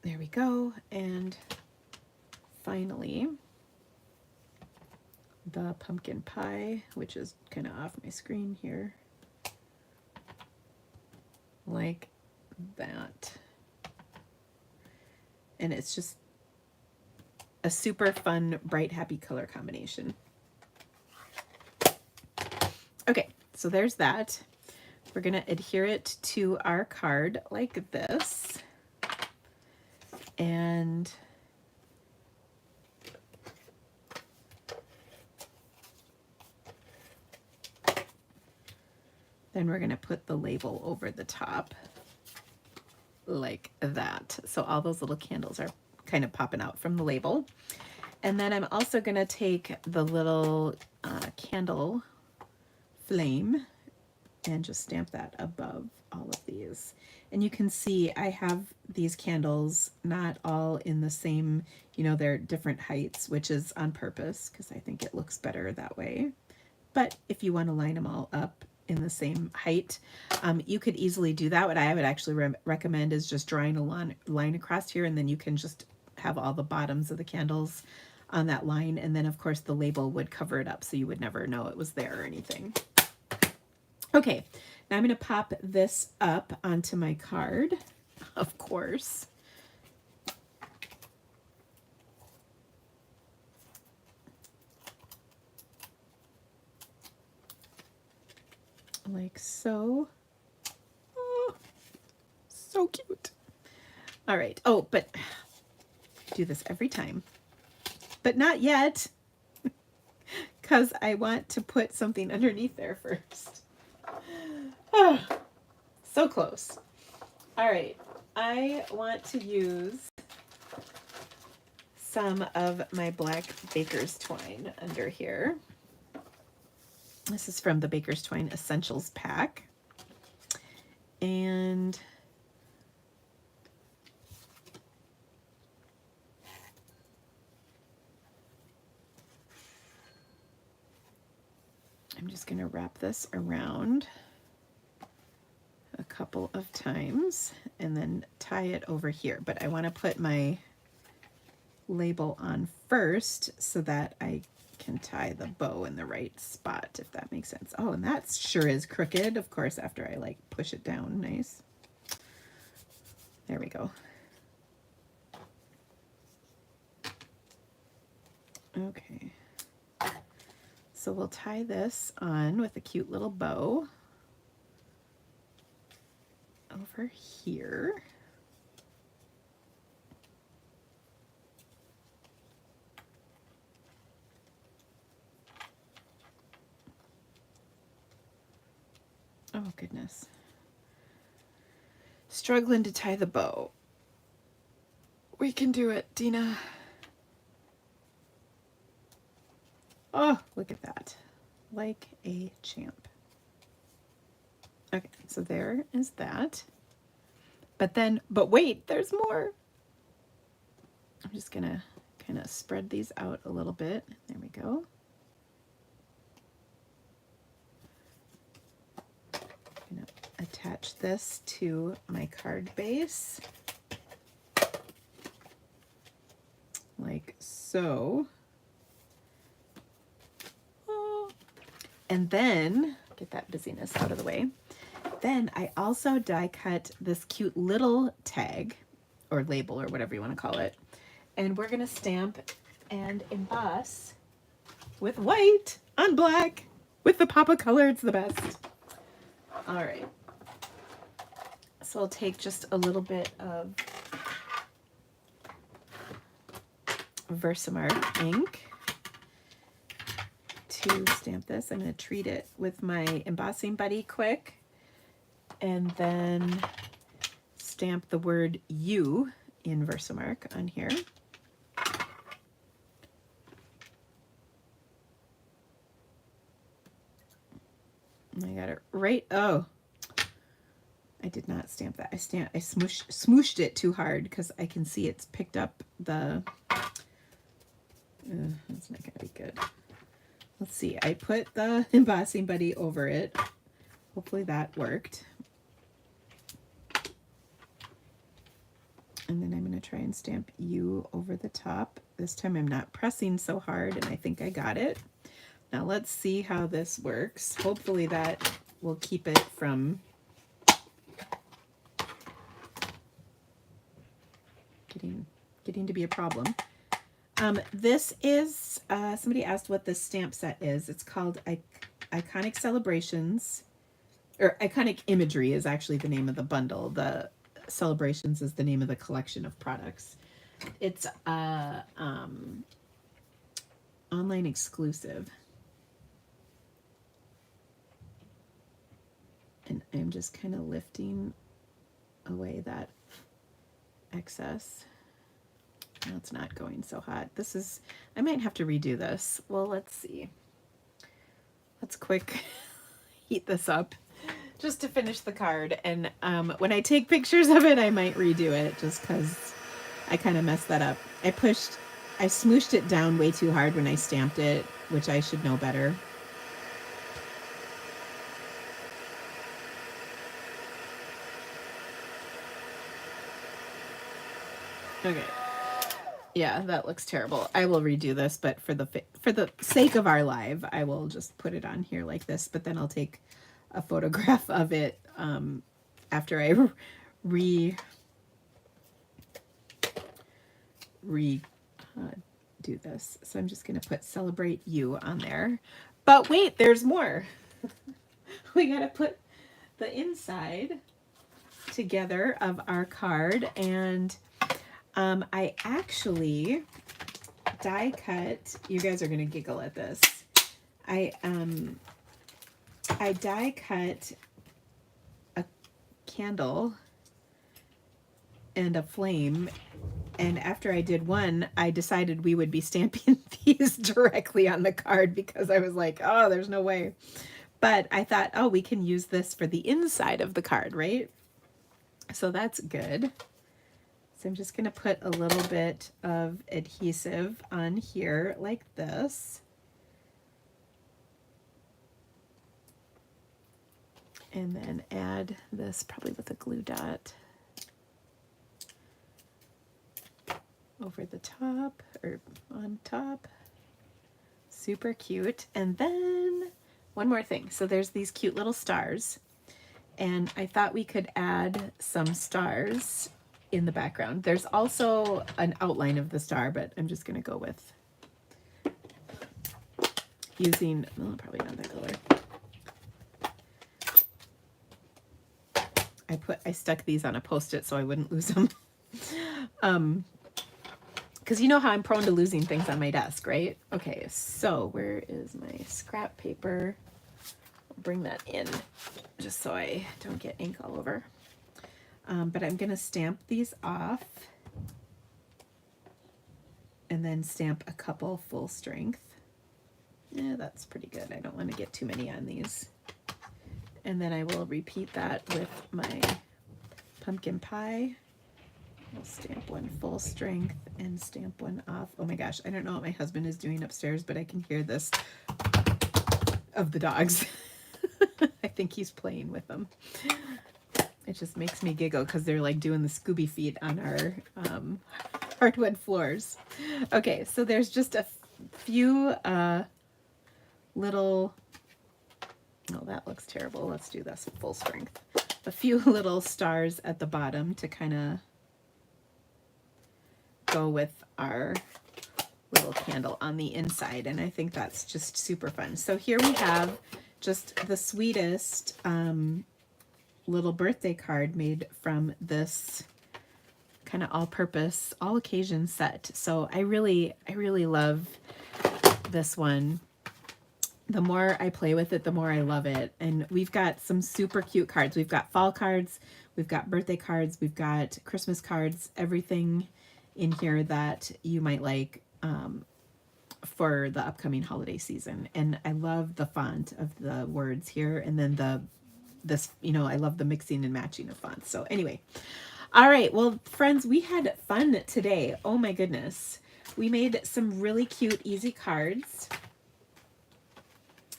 B: There we go. And finally, the pumpkin pie, which is kind of off my screen here, like that. And it's just a super fun, bright, happy color combination. Okay, so there's that. We're gonna adhere it to our card like this. And then we're gonna put the label over the top like that. So all those little candles are kind of popping out from the label. And then I'm also going to take the little candle flame and just stamp that above all of these. And you can see I have these candles not all in the same, you know, they're different heights, which is on purpose because I think it looks better that way. But if you want to line them all up in the same height, you could easily do that. What I would actually recommend is just drawing a line across here, and then you can just have all the bottoms of the candles on that line, and then of course the label would cover it up so you would never know it was there or anything. Okay, now I'm going to pop this up onto my card, of course. Like so. Oh, so cute. All right. Oh, but do this every time. But not yet, because I want to put something underneath there first. Oh, so close. All right. I want to use some of my black baker's twine under here. This is from the Baker's Twine Essentials pack. And I'm just going to wrap this around a couple of times and then tie it over here. But I want to put my label on first so that I can tie the bow in the right spot, if that makes sense. Oh, and that sure is crooked, of course, after I like push it down nice. There we go. Okay. So we'll tie this on with a cute little bow over here. Oh, goodness. Struggling to tie the bow. We can do it, Dina. Oh, look at that. Like a champ. Okay, so there is that. But wait, there's more. I'm just gonna kind of spread these out a little bit. There we go. I'm gonna attach this to my card base. Like so. Oh. And then, get that busyness out of the way. Then I also die cut this cute little tag or label or whatever you want to call it. And we're going to stamp and emboss with white on black with the pop of color. It's the best. All right. So I'll take just a little bit of Versamark ink to stamp this. I'm going to treat it with my embossing buddy quick, and then stamp the word you in Versamark on here. I got it right. Oh, I did not stamp that. I smooshed it too hard because I can see it's picked up the. That's not gonna be good. Let's see. I put the embossing buddy over it. Hopefully that worked. And then I'm gonna try and stamp you over the top. This time I'm not pressing so hard, and I think I got it. Now let's see how this works. Hopefully that will keep it from getting to be a problem. This is, somebody asked what this stamp set is. It's called Iconic Celebrations, or Iconic Imagery is actually the name of the bundle. The Celebrations is the name of the collection of products. It's online exclusive. And I'm just kind of lifting away that excess. Now it's not going so hot. This is, I might have to redo this. Well, let's see. Let's quick heat this up just to finish the card. And when I take pictures of it, I might redo it just because I kind of messed that up. I smooshed it down way too hard when I stamped it, which I should know better. Okay. Yeah, that looks terrible. I will redo this, but for the sake of our live, I will just put it on here like this, but then I'll take a photograph of it after I do this. So I'm just going to put Celebrate You on there. But wait, there's more. We got to put the inside together of our card, and I actually die cut. You guys are gonna giggle at this. I die cut a candle and a flame, and after I did one, I decided we would be stamping these directly on the card because I was like, oh, there's no way. But I thought, oh, we can use this for the inside of the card, right? So that's good. So I'm just going to put a little bit of adhesive on here like this. And then add this probably with a glue dot over the top or on top. Super cute. And then one more thing. So there's these cute little stars. And I thought we could add some stars in the background. There's also an outline of the star, but I'm just going to go with using, well, probably not that color. I stuck these on a Post-it so I wouldn't lose them. Because you know how I'm prone to losing things on my desk, right? Okay, so where is my scrap paper? I'll bring that in just so I don't get ink all over. But I'm going to stamp these off and then stamp a couple full strength. Yeah, that's pretty good. I don't want to get too many on these. And then I will repeat that with my pumpkin pie. I'll stamp one full strength and stamp one off. Oh my gosh, I don't know what my husband is doing upstairs, but I can hear this of the dogs. I think he's playing with them. It just makes me giggle because they're like doing the Scooby feet on our hardwood floors. Okay, so there's just a few little, oh, that looks terrible. Let's do this full strength. A few little stars at the bottom to kind of go with our little candle on the inside, and I think that's just super fun. So here we have just the sweetest little birthday card made from this kind of all-purpose, all-occasion set. So I really love this one. the more I play with it, the more I love it. And we've got some super cute cards. We've got fall cards, we've got birthday cards, we've got Christmas cards, everything in here that you might like for the upcoming holiday season. And I love the font of the words here. And then this, I love the mixing and matching of fonts. So anyway, all right. Well, friends, we had fun today. Oh my goodness. We made some really cute, easy cards.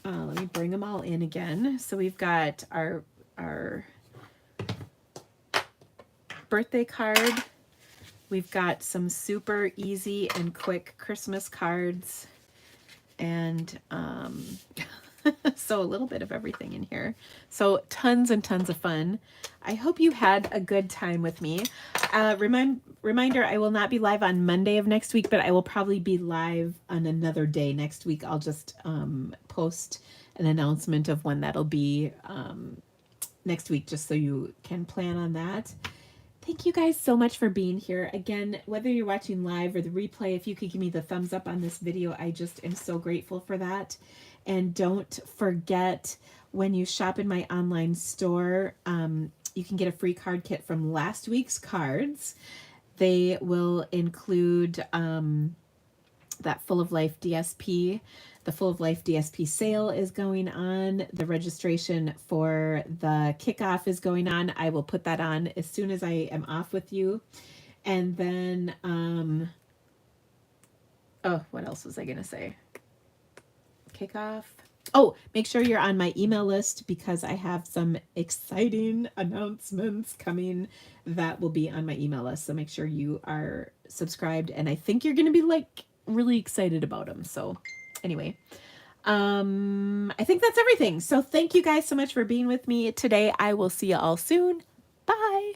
B: Let me bring them all in again. So we've got our birthday card. We've got some super easy and quick Christmas cards. And so a little bit of everything in here. So tons and tons of fun. I hope you had a good time with me. Reminder, I will not be live on Monday of next week, but I will probably be live on another day next week. I'll just post an announcement of when that'll be next week, just so you can plan on that. Thank you guys so much for being here. Again, whether you're watching live or the replay, if you could give me the thumbs up on this video, I just am so grateful for that. And don't forget, when you shop in my online store, you can get a free card kit from last week's cards. They will include that Full of Life DSP. The Full of Life DSP sale is going on. The registration for the kickoff is going on. I will put that on as soon as I am off with you. And then, what else was I going to say? Kickoff. Oh, make sure you're on my email list because I have some exciting announcements coming that will be on my email list. So make sure you are subscribed, and I think you're going to be like really excited about them. So anyway, I think that's everything. So thank you guys so much for being with me today. I will see you all soon. Bye.